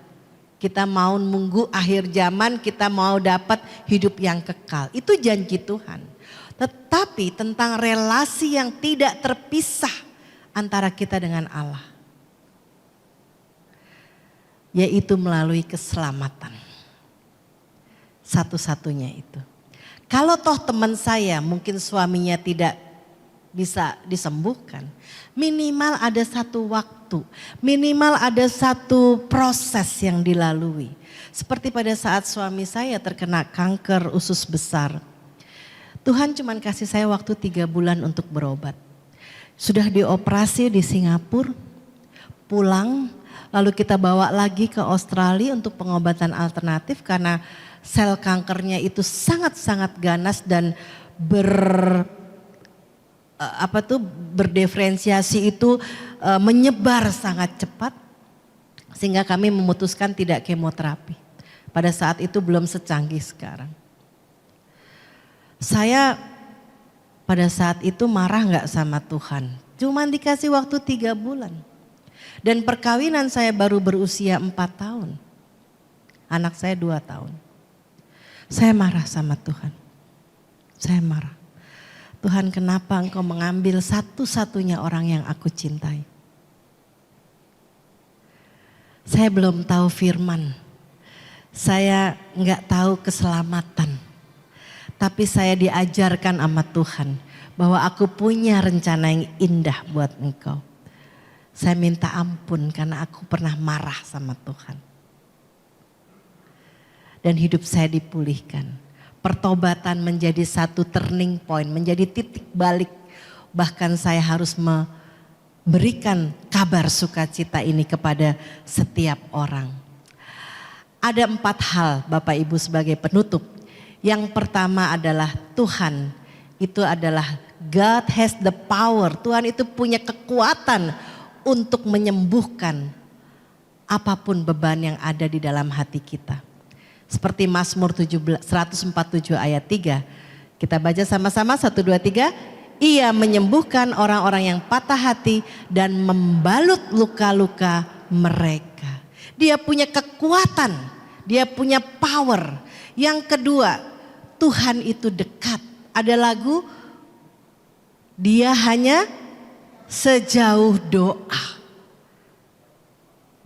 Kita mau nunggu akhir zaman, kita mau dapat hidup yang kekal. Itu janji Tuhan. Tetapi tentang relasi yang tidak terpisah antara kita dengan Allah. Yaitu melalui keselamatan. Satu-satunya itu. Kalau toh teman saya mungkin suaminya tidak bisa disembuhkan. Minimal ada satu waktu, minimal ada satu proses yang dilalui. Seperti pada saat suami saya terkena kanker usus besar. Tuhan cuma kasih saya waktu 3 bulan untuk berobat. Sudah dioperasi di Singapura, pulang, lalu kita bawa lagi ke Australia untuk pengobatan alternatif karena sel kankernya itu sangat-sangat ganas dan berdiferensiasi itu menyebar sangat cepat sehingga kami memutuskan tidak kemoterapi. Pada saat itu belum secanggih sekarang. Saya pada saat itu marah nggak sama Tuhan? Cuman dikasih waktu 3 bulan. Dan perkawinan saya baru berusia 4 tahun. Anak saya 2 tahun. Saya marah sama Tuhan. Saya marah. Tuhan, kenapa Engkau mengambil satu-satunya orang yang aku cintai? Saya belum tahu firman. Saya enggak tahu keselamatan. Tapi saya diajarkan sama Tuhan bahwa aku punya rencana yang indah buat Engkau. Saya minta ampun karena aku pernah marah sama Tuhan. Dan hidup saya dipulihkan. Pertobatan menjadi satu turning point, menjadi titik balik. Bahkan saya harus memberikan kabar sukacita ini kepada setiap orang. Ada 4 hal Bapak Ibu sebagai penutup. Yang pertama adalah Tuhan itu adalah God has the power. Tuhan itu punya kekuatan untuk menyembuhkan apapun beban yang ada di dalam hati kita. Seperti Mazmur 147 ayat 3. Kita baca sama-sama 1, 2, 3. Ia menyembuhkan orang-orang yang patah hati dan membalut luka-luka mereka. Dia punya kekuatan, dia punya power. Yang kedua, Tuhan itu dekat. Ada lagu, dia hanya sejauh doa.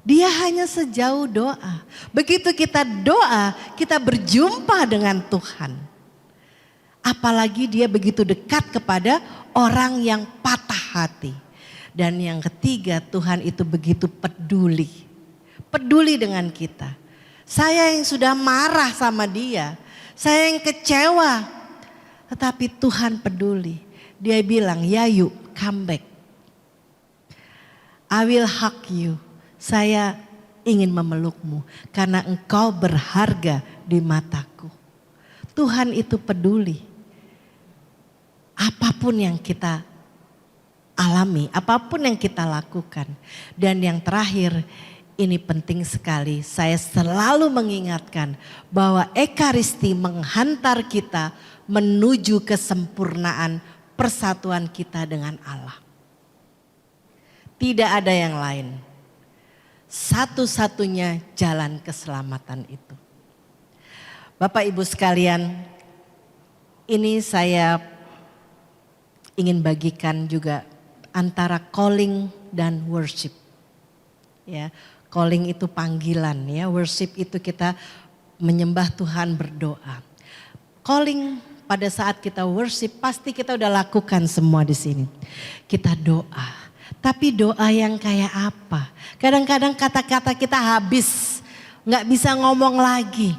Dia hanya sejauh doa. Begitu kita doa, kita berjumpa dengan Tuhan. Apalagi dia begitu dekat kepada orang yang patah hati. Dan yang ketiga, Tuhan itu begitu peduli. Peduli dengan kita. Saya yang sudah marah sama dia, saya yang kecewa. Tetapi Tuhan peduli. Dia bilang, Yayu, come back. I will hug you. Saya ingin memelukmu karena engkau berharga di mataku. Tuhan itu peduli. Apapun yang kita alami, apapun yang kita lakukan. Dan yang terakhir, ini penting sekali. Saya selalu mengingatkan bahwa Ekaristi menghantar kita menuju kesempurnaan persatuan kita dengan Allah. Tidak ada yang lain. Satu-satunya jalan keselamatan itu. Bapak Ibu sekalian, ini saya ingin bagikan juga antara calling dan worship. Ya, calling itu panggilan ya, worship itu kita menyembah Tuhan, berdoa. Calling pada saat kita worship pasti kita udah lakukan semua di sini. Kita doa. Tapi doa yang kayak apa? Kadang-kadang kata-kata kita habis, nggak bisa ngomong lagi.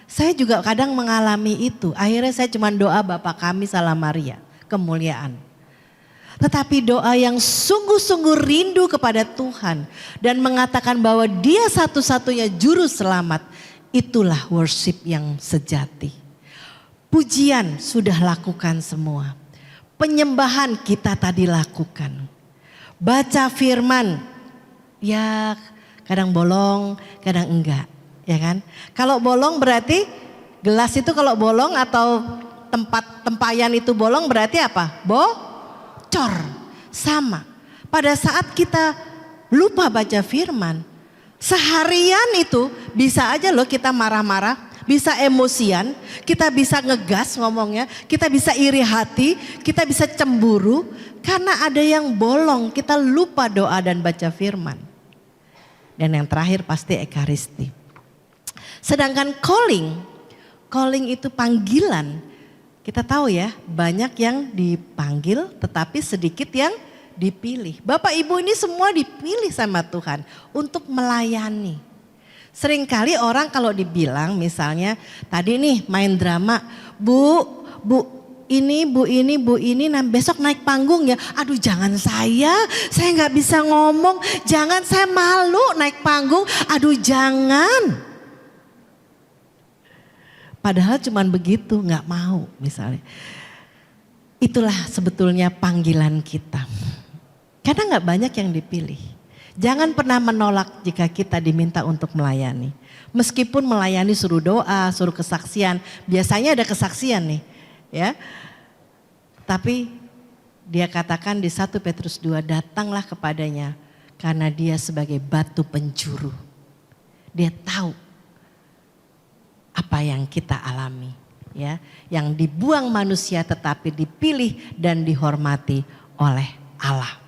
Saya juga kadang mengalami itu. Akhirnya saya cuma doa Bapa Kami Salam Maria, kemuliaan. Tetapi doa yang sungguh-sungguh rindu kepada Tuhan dan mengatakan bahwa Dia satu-satunya juru selamat, itulah worship yang sejati. Pujian sudah lakukan semua. Penyembahan kita tadi lakukan. Baca firman, ya kadang bolong, kadang enggak, ya kan? Kalau bolong berarti gelas itu kalau bolong atau tempat tempayan itu bolong berarti apa? Bocor. Sama. Pada saat kita lupa baca firman, seharian itu bisa aja loh kita marah-marah, bisa emosian, kita bisa ngegas ngomongnya, kita bisa iri hati, kita bisa cemburu. Karena ada yang bolong, kita lupa doa dan baca firman. Dan yang terakhir pasti Ekaristi. Sedangkan calling itu panggilan. Kita tahu ya, banyak yang dipanggil tetapi sedikit yang dipilih. Bapak Ibu ini semua dipilih sama Tuhan untuk melayani. Seringkali orang kalau dibilang misalnya tadi nih main drama, Bu ini, nah besok naik panggung ya. Aduh jangan saya nggak bisa ngomong, jangan saya malu naik panggung, aduh jangan. Padahal cuman begitu, nggak mau misalnya. Itulah sebetulnya panggilan kita. Karena nggak banyak yang dipilih. Jangan pernah menolak jika kita diminta untuk melayani. Meskipun melayani suruh doa, suruh kesaksian, biasanya ada kesaksian nih. Ya, tapi dia katakan di 1 Petrus 2, datanglah kepadanya karena dia sebagai batu penjuru. Dia tahu apa yang kita alami, ya, yang dibuang manusia tetapi dipilih dan dihormati oleh Allah.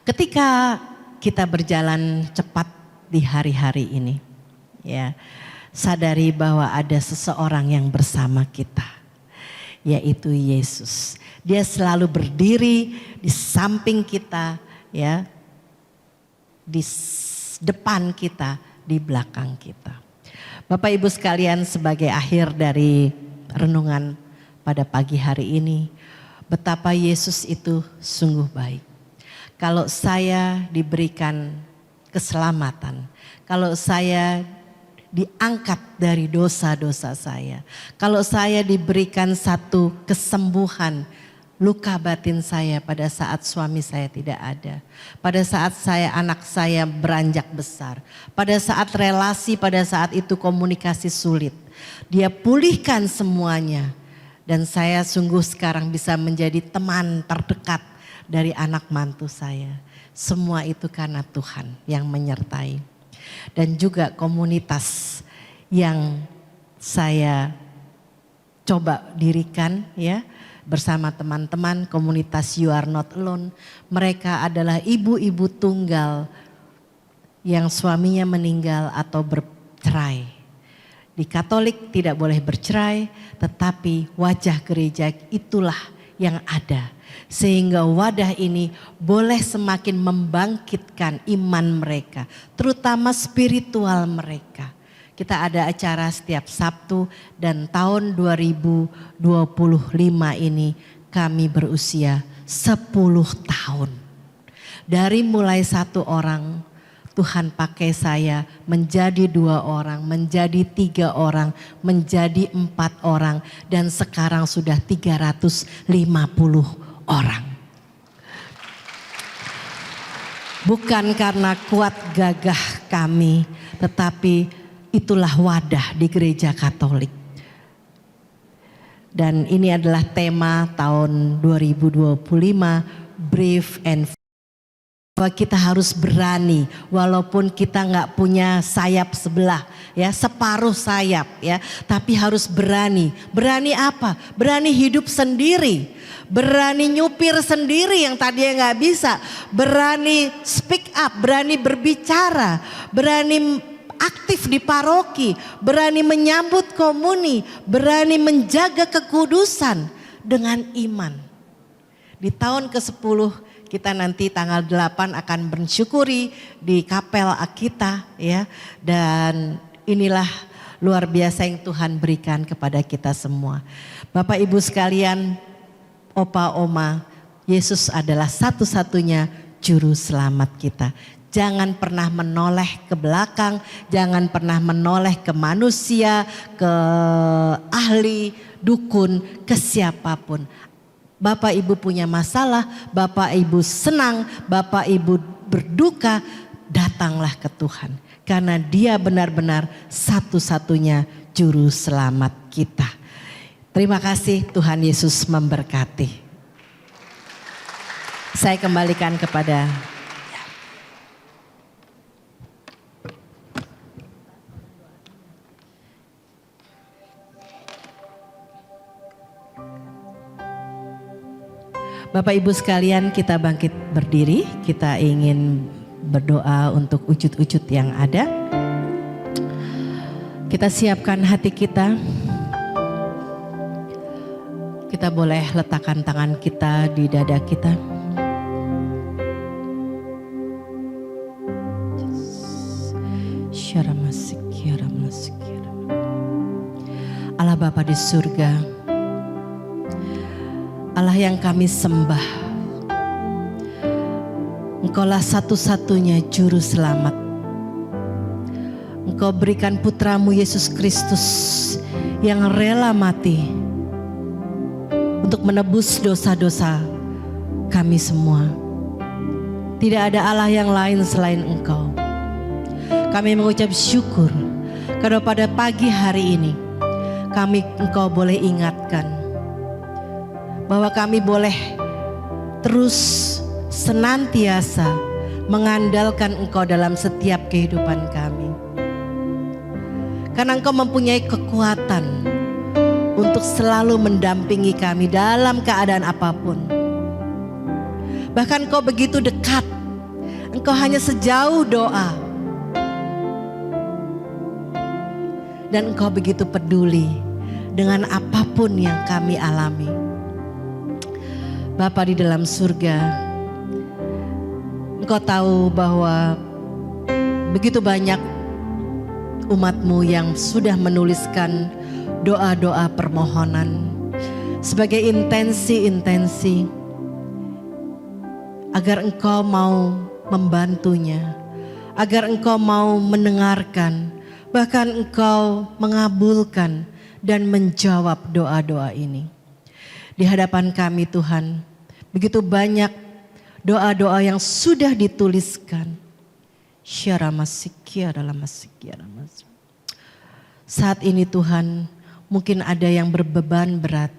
Ketika kita berjalan cepat di hari-hari ini, ya, sadari bahwa ada seseorang yang bersama kita. Yaitu Yesus. Dia selalu berdiri di samping kita, ya, di depan kita, di belakang kita. Bapak Ibu sekalian, sebagai akhir dari renungan pada pagi hari ini, betapa Yesus itu sungguh baik. Kalau saya diberikan keselamatan, kalau saya diangkat dari dosa-dosa saya. Kalau saya diberikan satu kesembuhan luka batin saya pada saat suami saya tidak ada. Pada saat anak saya beranjak besar. Pada saat relasi, pada saat itu komunikasi sulit. Dia pulihkan semuanya. Dan saya sungguh sekarang bisa menjadi teman terdekat dari anak mantu saya. Semua itu karena Tuhan yang menyertai. Dan juga komunitas yang saya coba dirikan ya. Bersama teman-teman komunitas You Are Not Alone. Mereka adalah ibu-ibu tunggal yang suaminya meninggal atau bercerai. Di Katolik tidak boleh bercerai, tetapi wajah gereja itulah yang ada. Sehingga wadah ini boleh semakin membangkitkan iman mereka, terutama spiritual mereka. Kita ada acara setiap Sabtu dan tahun 2025 ini kami berusia 10 tahun. Dari mulai 1 orang, Tuhan pakai saya menjadi 2 orang, menjadi 3 orang, menjadi 4 orang, dan sekarang sudah 350 orang. Bukan karena kuat gagah kami, tetapi itulah wadah di gereja Katolik. Dan ini adalah tema tahun 2025, Brave and Free. Bahwa kita harus berani walaupun kita nggak punya sayap sebelah ya, separuh sayap ya, tapi harus berani. Berani apa? Berani hidup sendiri, berani nyupir sendiri yang tadinya nggak bisa, berani speak up, berani berbicara, berani aktif di paroki, berani menyambut komuni, berani menjaga kekudusan dengan iman. Di tahun ke-10 kita nanti tanggal 8 akan bersyukuri di Kapel Akita ya. Dan inilah luar biasa yang Tuhan berikan kepada kita semua. Bapak Ibu sekalian, Opa Oma, Yesus adalah satu-satunya juru selamat kita. Jangan pernah menoleh ke belakang, jangan pernah menoleh ke manusia, ke ahli, dukun, ke siapapun. Bapak Ibu punya masalah, Bapak Ibu senang, Bapak Ibu berduka, datanglah ke Tuhan. Karena Dia benar-benar satu-satunya juru selamat kita. Terima kasih, Tuhan Yesus memberkati. Saya kembalikan kepada Bapak Ibu sekalian, kita bangkit berdiri, kita ingin berdoa untuk wujud-wujud yang ada. Kita siapkan hati kita. Kita boleh letakkan tangan kita di dada kita. Allah Bapa di surga, Allah yang kami sembah, Engkaulah satu-satunya juru selamat. Engkau berikan putramu Yesus Kristus yang rela mati untuk menebus dosa-dosa kami semua. Tidak ada Allah yang lain selain Engkau. Kami mengucap syukur karena pada pagi hari ini Engkau boleh ingatkan bahwa kami boleh terus senantiasa mengandalkan Engkau dalam setiap kehidupan kami. Karena Engkau mempunyai kekuatan untuk selalu mendampingi kami dalam keadaan apapun. Bahkan Engkau begitu dekat, Engkau hanya sejauh doa. Dan Engkau begitu peduli dengan apapun yang kami alami. Bapa di dalam surga, Engkau tahu bahwa begitu banyak umat-Mu yang sudah menuliskan doa-doa permohonan sebagai intensi-intensi agar Engkau mau membantunya, agar Engkau mau mendengarkan, bahkan Engkau mengabulkan dan menjawab doa-doa ini. Di hadapan kami Tuhan, begitu banyak doa-doa yang sudah dituliskan. Saat ini Tuhan, mungkin ada yang berbeban berat,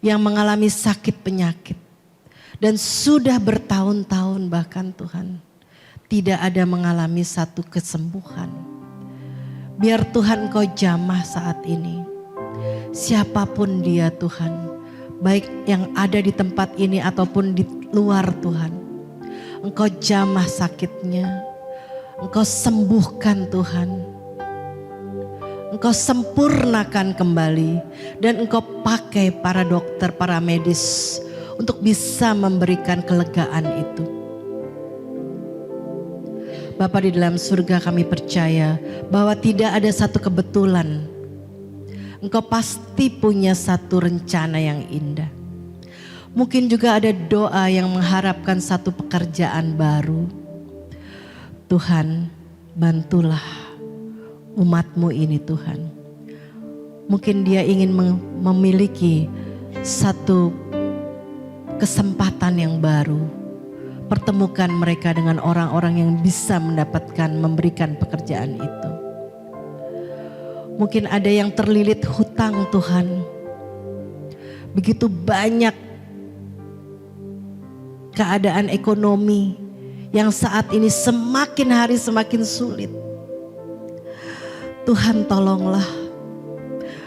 yang mengalami sakit penyakit, dan sudah bertahun-tahun bahkan Tuhan, tidak ada mengalami satu kesembuhan. Biar Tuhan Engkau jamah saat ini. Siapapun dia Tuhan, baik yang ada di tempat ini ataupun di luar Tuhan, Engkau jamah sakitnya, Engkau sembuhkan Tuhan, Engkau sempurnakan kembali, dan Engkau pakai para dokter, para medis untuk bisa memberikan kelegaan itu. Bapa di dalam surga, kami percaya bahwa tidak ada satu kebetulan. Engkau pasti punya satu rencana yang indah. Mungkin juga ada doa yang mengharapkan satu pekerjaan baru. Tuhan, bantulah umat-Mu ini Tuhan. Mungkin dia ingin memiliki satu kesempatan yang baru. Pertemukan mereka dengan orang-orang yang bisa mendapatkan, memberikan pekerjaan itu. Mungkin ada yang terlilit hutang Tuhan. Begitu banyak keadaan ekonomi yang saat ini semakin hari semakin sulit. Tuhan tolonglah,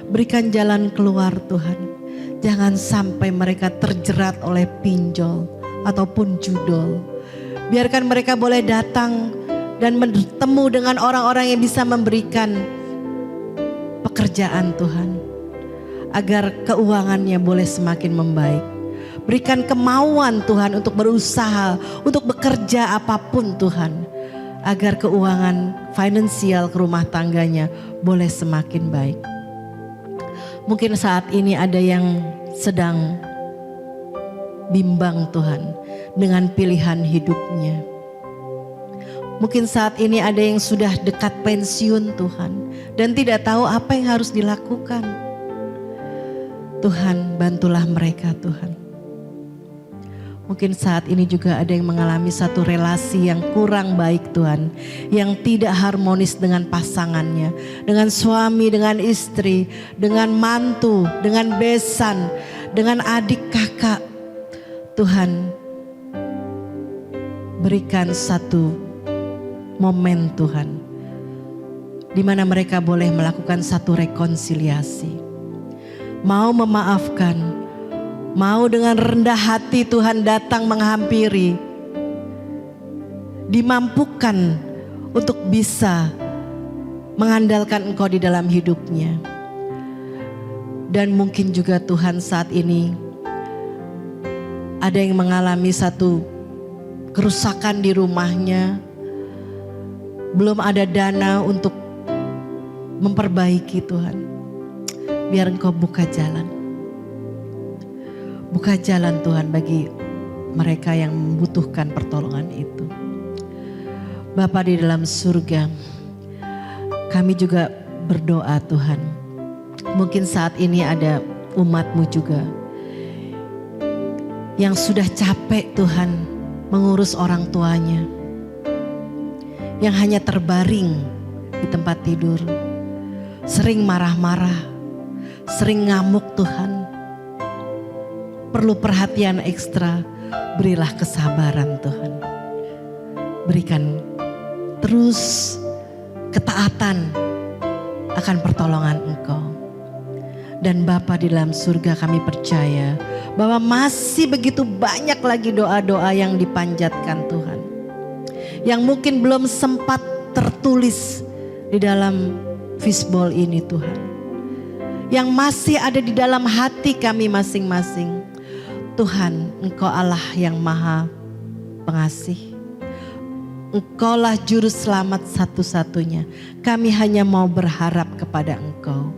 berikan jalan keluar Tuhan. Jangan sampai mereka terjerat oleh pinjol ataupun judol. Biarkan mereka boleh datang dan bertemu dengan orang-orang yang bisa memberikan pekerjaan Tuhan, agar keuangannya boleh semakin membaik. Berikan kemauan Tuhan untuk berusaha, untuk bekerja apapun Tuhan, agar keuangan finansial ke rumah tangganya boleh semakin baik. Mungkin saat ini ada yang sedang bimbang Tuhan dengan pilihan hidupnya. Mungkin saat ini ada yang sudah dekat pensiun Tuhan dan tidak tahu apa yang harus dilakukan. Tuhan, bantulah mereka Tuhan. Mungkin saat ini juga ada yang mengalami satu relasi yang kurang baik Tuhan, yang tidak harmonis dengan pasangannya, dengan suami, dengan istri, dengan mantu, dengan besan, dengan adik kakak. Tuhan, berikan satu momen Tuhan, di mana mereka boleh melakukan satu rekonsiliasi, mau memaafkan, mau dengan rendah hati Tuhan datang menghampiri, dimampukan untuk bisa mengandalkan Engkau di dalam hidupnya. Dan mungkin juga Tuhan saat ini ada yang mengalami satu kerusakan di rumahnya, belum ada dana untuk memperbaiki Tuhan. Biar Engkau buka jalan. Buka jalan Tuhan bagi mereka yang membutuhkan pertolongan itu. Bapa di dalam surga, kami juga berdoa Tuhan. Mungkin saat ini ada umat-Mu juga yang sudah capek Tuhan mengurus orang tuanya, yang hanya terbaring di tempat tidur, sering marah-marah, sering ngamuk Tuhan. Perlu perhatian ekstra, berilah kesabaran Tuhan. Berikan terus ketaatan akan pertolongan Engkau. Dan Bapa di dalam surga, kami percaya bahwa masih begitu banyak lagi doa-doa yang dipanjatkan Tuhan, yang mungkin belum sempat tertulis di dalam fishbowl ini Tuhan, yang masih ada di dalam hati kami masing-masing. Tuhan, Engkau Allah yang maha pengasih. Engkaulah juru selamat satu-satunya. Kami hanya mau berharap kepada Engkau.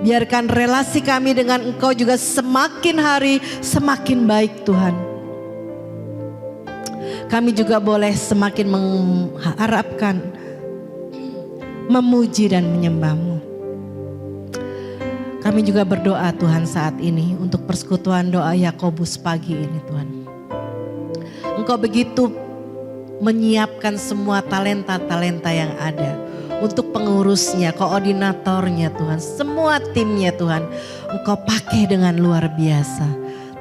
Biarkan relasi kami dengan Engkau juga semakin hari semakin baik Tuhan. Kami juga boleh semakin mengharapkan, memuji dan menyembah-Mu. Kami juga berdoa Tuhan saat ini untuk persekutuan doa Yakobus pagi ini Tuhan. Engkau begitu menyiapkan semua talenta-talenta yang ada untuk pengurusnya, koordinatornya Tuhan, semua timnya Tuhan. Engkau pakai dengan luar biasa.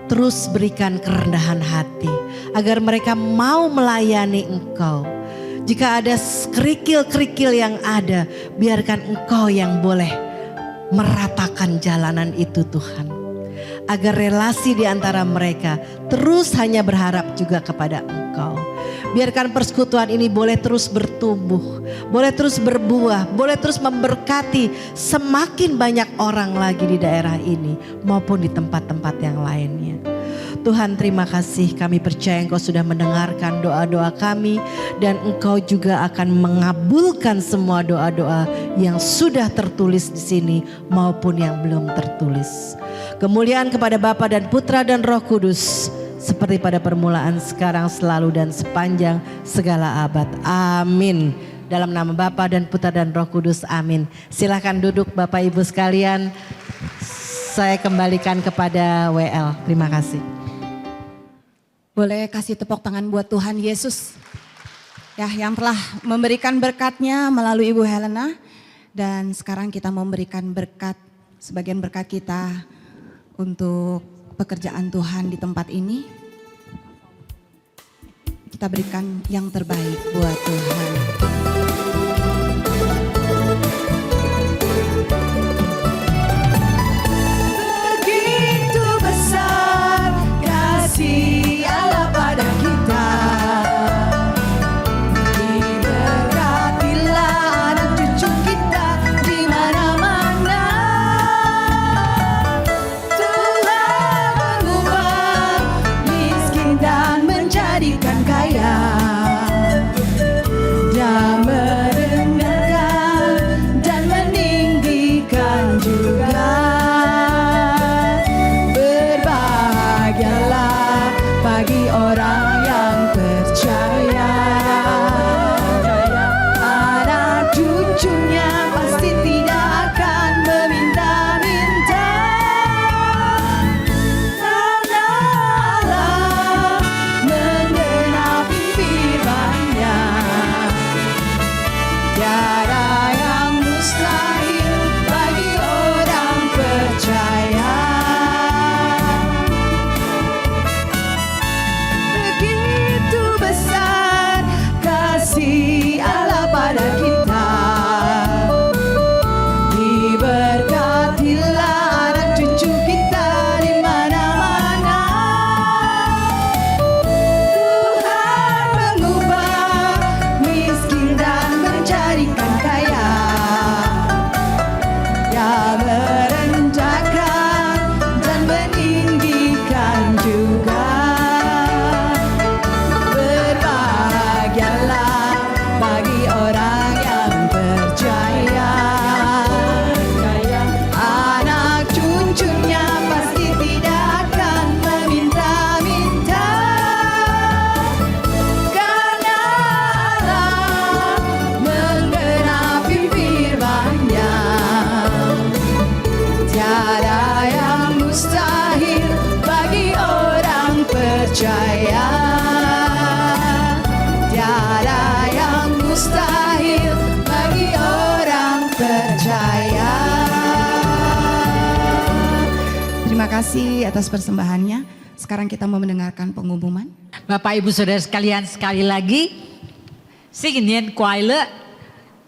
Terus berikan kerendahan hati agar mereka mau melayani Engkau. Jika ada kerikil-kerikil yang ada, biarkan Engkau yang boleh meratakan jalanan itu Tuhan. Agar relasi di antara mereka terus hanya berharap juga kepada Engkau. Biarkan persekutuan ini boleh terus bertumbuh, boleh terus berbuah, boleh terus memberkati semakin banyak orang lagi di daerah ini maupun di tempat-tempat yang lainnya. Tuhan, terima kasih, kami percaya Engkau sudah mendengarkan doa-doa kami dan Engkau juga akan mengabulkan semua doa-doa yang sudah tertulis di sini maupun yang belum tertulis. Kemuliaan kepada Bapa dan Putra dan Roh Kudus seperti pada permulaan, sekarang, selalu dan sepanjang segala abad. Amin. Dalam nama Bapa dan Putra dan Roh Kudus, amin. Silakan duduk Bapak Ibu sekalian. Saya kembalikan kepada WL. Terima kasih. Boleh kasih tepuk tangan buat Tuhan Yesus ya, yang telah memberikan berkat-Nya melalui Ibu Helena. Dan sekarang kita memberikan berkat, sebagian berkat kita untuk pekerjaan Tuhan di tempat ini. Kita berikan yang terbaik buat Tuhan. Begitu besar kasih Allah pada kita. Diberkatilah anak cucu kita di mana-mana. Tuhan mengubah miskin dan menjadikan kaya. Dia merendahkan dan meninggikan juga. Berbahagialah bagi orang yang percaya. Anak cucunya pasti tidak akan meminta-minta. Karena Allah menggenapi firman-Nya. Tiada yang mustahil bagi orang percaya. Begitu besar kasih Allah pada kita. Diberkatilah anak cucu kita di mana-mana. Tuhan mengubah miskin dan menjadikan kaya. Dia merendahkan dan meninggikan juga. Berbahagialah bagi orang yang percaya. Anak cucunya pasti tidak akan meminta-minta. Karena Allah menggenapi firman-Nya. Tiada yang mustahil bagi orang percaya. Tiada yang mustahil bagi orang percaya. Terima kasih atas persembahannya. Sekarang kita mau mendengarkan pengumuman. Bapak Ibu Saudara sekalian, sekali lagi Singin Kuaile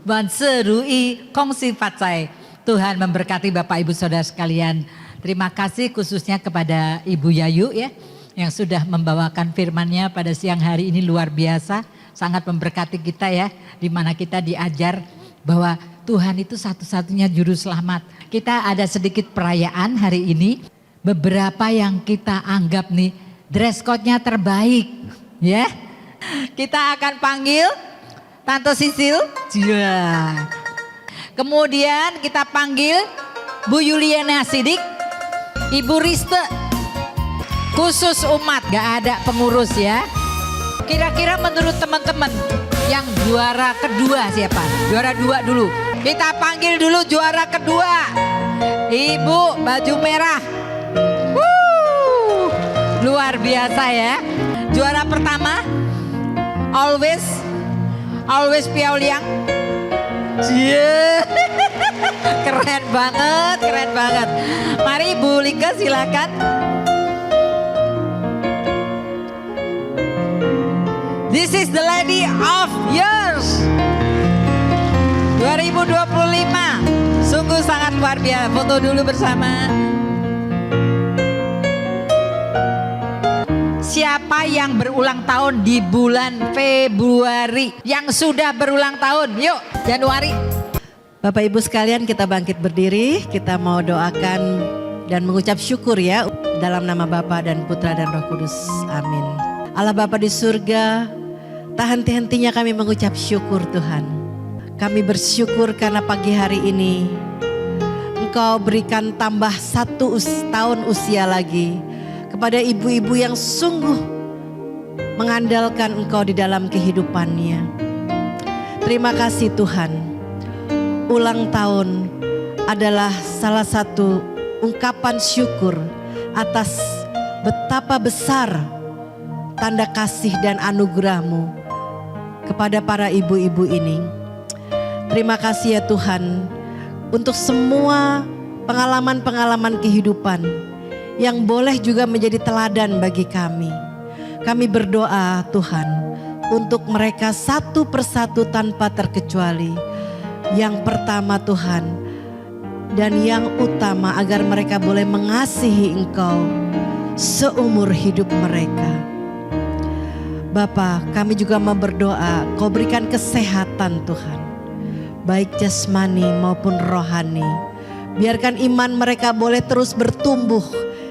Ban Serui Kongsi Pacai. Tuhan memberkati Bapak Ibu Saudara sekalian. Terima kasih khususnya kepada Ibu Yayu ya, yang sudah membawakan firman-Nya pada siang hari ini, luar biasa. Sangat memberkati kita ya, di mana kita diajar bahwa Tuhan itu satu-satunya juru selamat. Kita ada sedikit perayaan hari ini. Beberapa yang kita anggap nih dress code-nya terbaik ya. Kita akan panggil Tante Sisil. Ya. Kemudian kita panggil Bu Yuliana Sidik, Ibu Riste. Khusus umat, gak ada pengurus ya. Kira-kira menurut teman-teman yang juara kedua siapa? Juara 2 dulu. Kita panggil dulu juara kedua. Ibu baju merah. Luar biasa ya. Juara pertama Always Piao Liang. Keren banget. Mari Ibu Lika silakan. This is the lady of years 2025. Sungguh sangat luar biasa. Foto dulu bersama. Siapa yang berulang tahun di bulan Februari? Yang sudah berulang tahun, yuk Januari. Bapak Ibu sekalian, kita bangkit berdiri, kita mau doakan dan mengucap syukur ya dalam nama Bapa dan Putra dan Roh Kudus. Amin. Allah Bapa di surga, tak henti-hentinya kami mengucap syukur Tuhan. Kami bersyukur karena pagi hari ini Engkau berikan tambah 1 tahun usia lagi kepada ibu-ibu yang sungguh mengandalkan Engkau di dalam kehidupannya. Terima kasih Tuhan. Ulang tahun adalah salah satu ungkapan syukur atas betapa besar tanda kasih dan anugerah-Mu kepada para ibu-ibu ini. Terima kasih ya Tuhan untuk semua pengalaman-pengalaman kehidupan yang boleh juga menjadi teladan bagi kami. Kami berdoa Tuhan untuk mereka satu persatu tanpa terkecuali. Yang pertama Tuhan dan yang utama agar mereka boleh mengasihi Engkau seumur hidup mereka. Bapa, kami juga mau berdoa Kau berikan kesehatan Tuhan, baik jasmani maupun rohani. Biarkan iman mereka boleh terus bertumbuh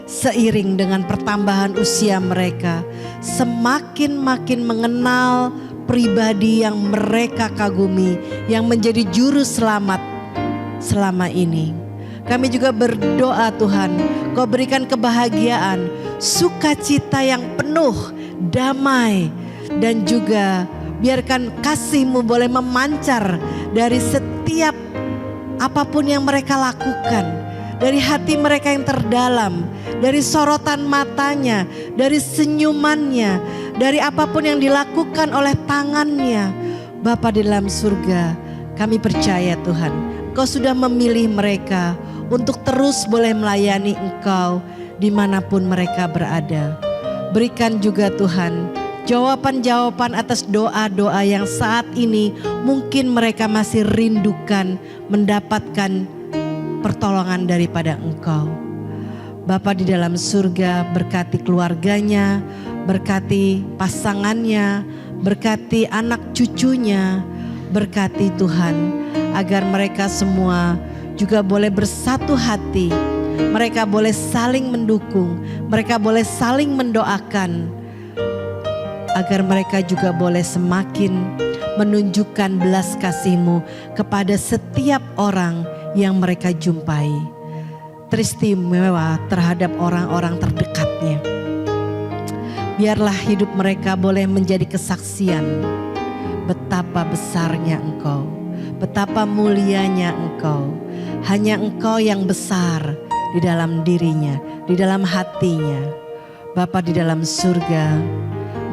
seiring dengan pertambahan usia mereka, semakin mengenal pribadi yang mereka kagumi, yang menjadi juru selamat selama ini. Kami juga berdoa Tuhan, Kau berikan kebahagiaan, sukacita yang penuh, damai, dan juga biarkan kasih-Mu boleh memancar dari setiap apapun yang mereka lakukan, dari hati mereka yang terdalam, dari sorotan matanya, dari senyumannya, dari apapun yang dilakukan oleh tangannya. Bapa di dalam surga, kami percaya Tuhan, Engkau sudah memilih mereka untuk terus boleh melayani Engkau dimanapun mereka berada. Berikan juga Tuhan jawaban-jawaban atas doa-doa yang saat ini mungkin mereka masih rindukan mendapatkan pertolongan daripada Engkau. Bapa di dalam surga, berkati keluarganya, berkati pasangannya, berkati anak cucunya, berkati Tuhan agar mereka semua juga boleh bersatu hati, mereka boleh saling mendukung, mereka boleh saling mendoakan, agar mereka juga boleh semakin menunjukkan belas kasih-Mu kepada setiap orang yang mereka jumpai. Teristimewa terhadap orang-orang terdekatnya. Biarlah hidup mereka boleh menjadi kesaksian betapa besarnya Engkau, betapa mulianya Engkau. Hanya Engkau yang besar di dalam dirinya, di dalam hatinya. Bapa di dalam surga,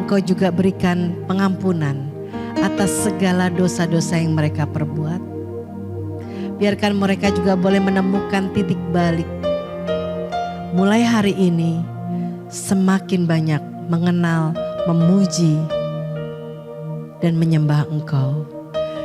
Engkau juga berikan pengampunan atas segala dosa-dosa yang mereka perbuat. Biarkan mereka juga boleh menemukan titik balik. Mulai hari ini semakin banyak mengenal, memuji, dan menyembah Engkau.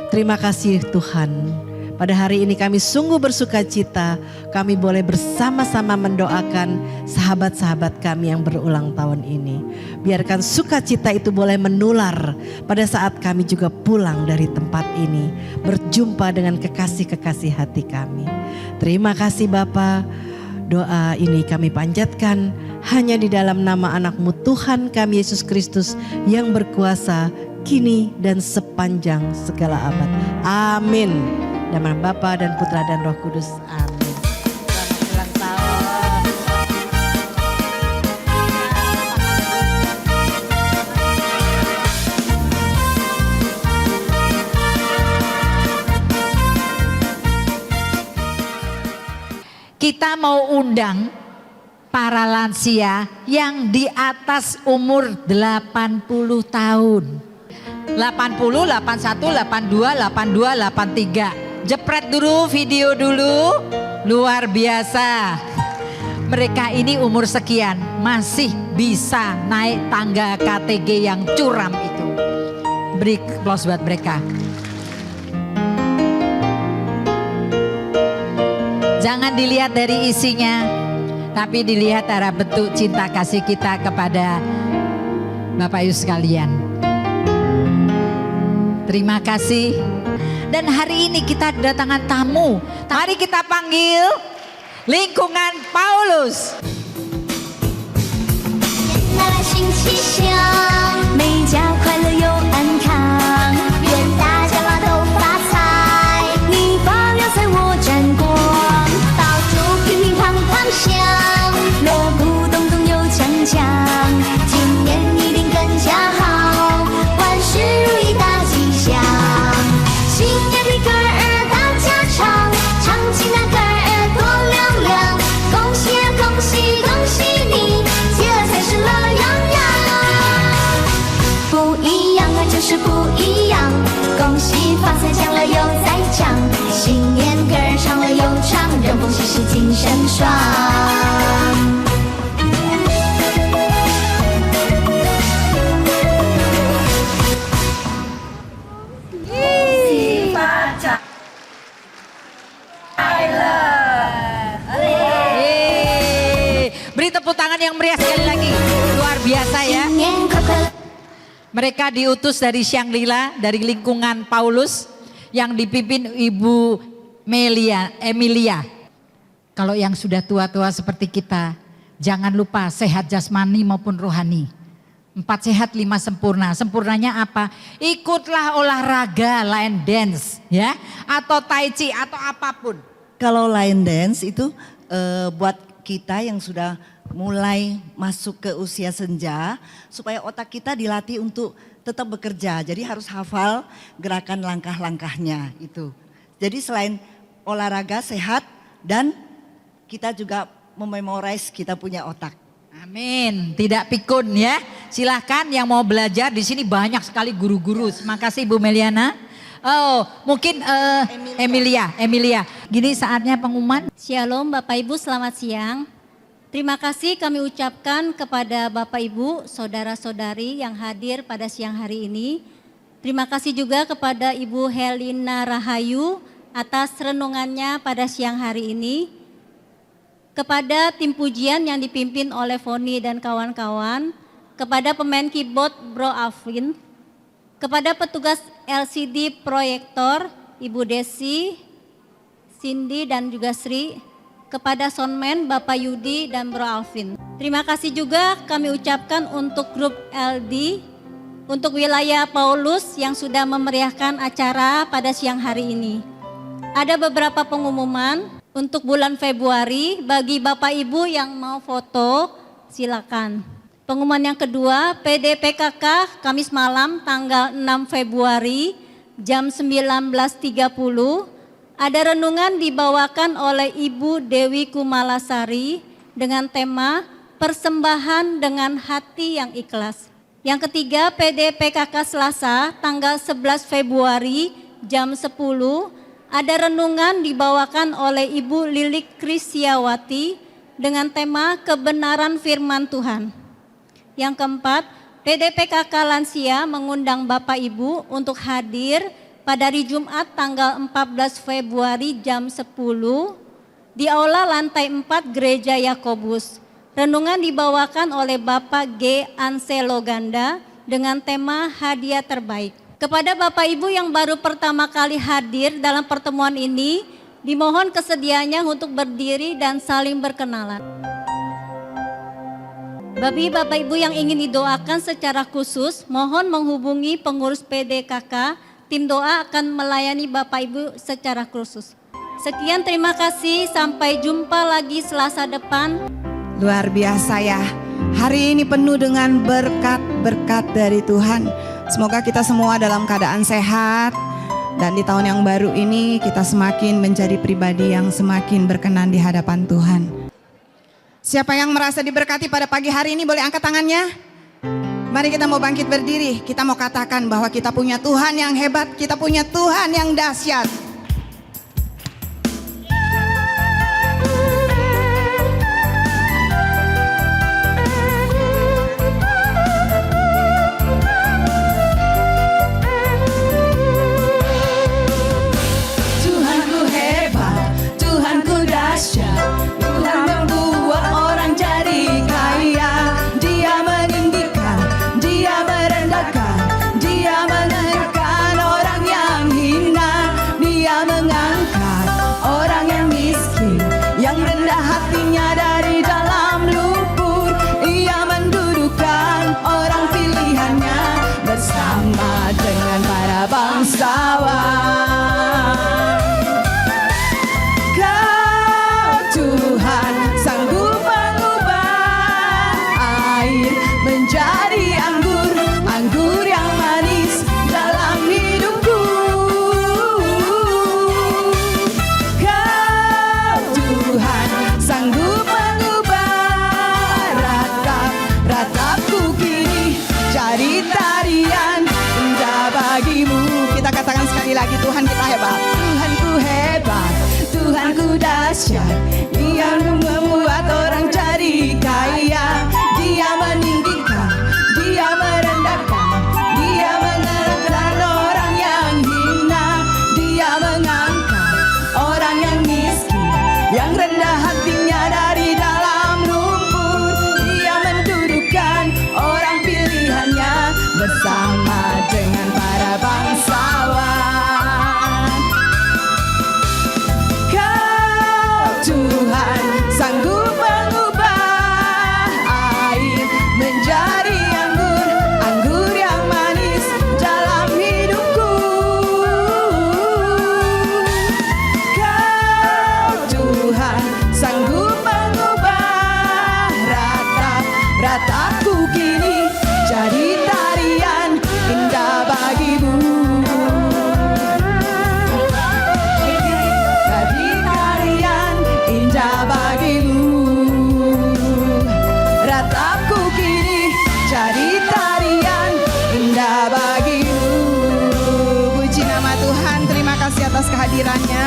Terima kasih Tuhan. Pada hari ini kami sungguh bersuka cita, kami boleh bersama-sama mendoakan sahabat-sahabat kami yang berulang tahun ini. Biarkan sukacita itu boleh menular pada saat kami juga pulang dari tempat ini, berjumpa dengan kekasih-kekasih hati kami. Terima kasih Bapa. Doa ini kami panjatkan hanya di dalam nama anak-Mu Tuhan kami Yesus Kristus yang berkuasa kini dan sepanjang segala abad. Amin. Dalam nama Bapa dan Putra dan Roh Kudus. Amin. Selamat ulang tahun. kita mau undang para lansia yang di atas umur 80 tahun. 80, 81, 82, 82, 83. Jepret dulu video dulu. Luar biasa. Mereka ini umur sekian masih bisa naik tangga KTG yang curam itu. Beri aplaus buat mereka. Jangan dilihat dari isinya, tapi dilihat arah bentuk cinta kasih kita kepada Bapak Ibu sekalian. Terima kasih. Dan hari ini kita kedatangan tamu. Mari kita panggil Lingkungan Paulus. 那新气象，每家快乐又安康，愿大家嘛都发财，你发亮在我沾光，到处乒乒乓乓响，锣鼓咚咚又锵锵，今年一定更加好，万事如意大吉祥，新年里歌儿大家唱，唱起那歌儿多亮亮，恭喜啊恭喜恭喜你，接了财神乐洋洋。不一样啊，就是不一样，恭喜发财，奖了又再奖，新年歌儿唱了又唱，人逢喜事精神爽。Beri tepuk tangan yang meriah sekali lagi. Luar biasa ya. Mereka diutus dari Shangri-La, dari Lingkungan Paulus yang dipimpin Ibu Emilia. Kalau yang sudah tua-tua seperti kita, jangan lupa sehat jasmani maupun rohani. 4 sehat 5 sempurna. Sempurnanya apa? Ikutlah olahraga line dance ya, atau tai chi atau apapun. Kalau line dance itu buat kita yang sudah mulai masuk ke usia senja, supaya otak kita dilatih untuk tetap bekerja. Jadi harus hafal gerakan langkah-langkahnya itu. Jadi selain olahraga sehat dan kita juga mememorize kita punya otak. Amin, tidak pikun ya. Silahkan yang mau belajar di sini banyak sekali guru-guru. Terima kasih Bu Meliana. Oh, mungkin Emilia. Gini saatnya pengumuman. Shalom Bapak Ibu, selamat siang. Terima kasih kami ucapkan kepada Bapak Ibu, saudara-saudari yang hadir pada siang hari ini. Terima kasih juga kepada Ibu Helena Rahayu atas renungannya pada siang hari ini. Kepada tim pujian yang dipimpin oleh Foni dan kawan-kawan, kepada pemain keyboard Bro Alvin, kepada petugas LCD proyektor Ibu Desi, Cindy dan juga Sri, kepada soundman Bapak Yudi dan Bro Alvin. Terima kasih juga kami ucapkan untuk grup LD, untuk wilayah Paulus yang sudah memeriahkan acara pada siang hari ini. Ada beberapa pengumuman untuk bulan Februari bagi Bapak Ibu yang mau foto, silakan. Pengumuman yang kedua, PDPKK Kamis malam tanggal 6 Februari jam 19.30 ada renungan dibawakan oleh Ibu Dewi Kumalasari dengan tema Persembahan dengan Hati yang Ikhlas. Yang ketiga, PDPKK Selasa tanggal 11 Februari jam 10 ada renungan dibawakan oleh Ibu Lilik Krisyawati dengan tema Kebenaran Firman Tuhan. Yang keempat, PDPKK Lansia mengundang Bapak Ibu untuk hadir pada hari Jumat tanggal 14 Februari jam 10 di Aula lantai 4 Gereja Yakobus. Renungan dibawakan oleh Bapak G. Anselo Ganda dengan tema Hadiah Terbaik. Kepada Bapak Ibu yang baru pertama kali hadir dalam pertemuan ini, dimohon kesediaannya untuk berdiri dan saling berkenalan. Bagi Bapak Ibu yang ingin didoakan secara khusus, mohon menghubungi pengurus PDKK. Tim doa akan melayani Bapak Ibu secara khusus. Sekian, terima kasih. Sampai jumpa lagi Selasa depan. Luar biasa ya. Hari ini penuh dengan berkat-berkat dari Tuhan. Semoga kita semua dalam keadaan sehat Dan di tahun yang baru ini kita semakin menjadi pribadi yang semakin berkenan di hadapan Tuhan. Siapa yang merasa diberkati pada pagi hari ini boleh angkat tangannya? Mari kita mau bangkit berdiri. Kita mau katakan bahwa kita punya Tuhan yang hebat, kita punya Tuhan yang dahsyat. Tuhanku hebat, Tuhanku dahsyat, Tuhan membuat orang jadi kaya. Dia meninggikan, Dia merendahkan, Dia menekan orang yang hina. Dia mengangkat orang yang miskin, yang rendah hatinya dari dalam lumpur. Ia mendudukkan orang pilihannya bersama dengan para bangsawan. Tuhan sanggup mengubah air menjadi anggur, anggur yang manis dalam hidupku. Kau Tuhan sanggup mengubah ratapku kini jadi tarian indah bagimu. Kita katakan sekali lagi, Tuhan kita hebat, Tuhanku hebat, Tuhanku dahsyat. Dia membuat orang jadi kaya. Dia meninggikan, Dia merendahkan, Dia menekan orang yang hina. Dia mengangkat orang yang miskin, yang rendah hatinya dari dalam lumpur. Ia mendudukkan orang pilihannya bersama dengan para bangsawan. Tuhan sanggup mengubah air menjadi anggur, anggur yang manis dalam hidupku. Kau Tuhan sanggup mengubah ratapku kini jadi tarian indah bagimu. Bagimu, ratapku kini jadi tarian indah bagimu. Puji nama Tuhan, terima kasih atas kehadirannya.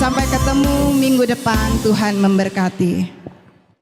Sampai ketemu minggu depan, Tuhan memberkati.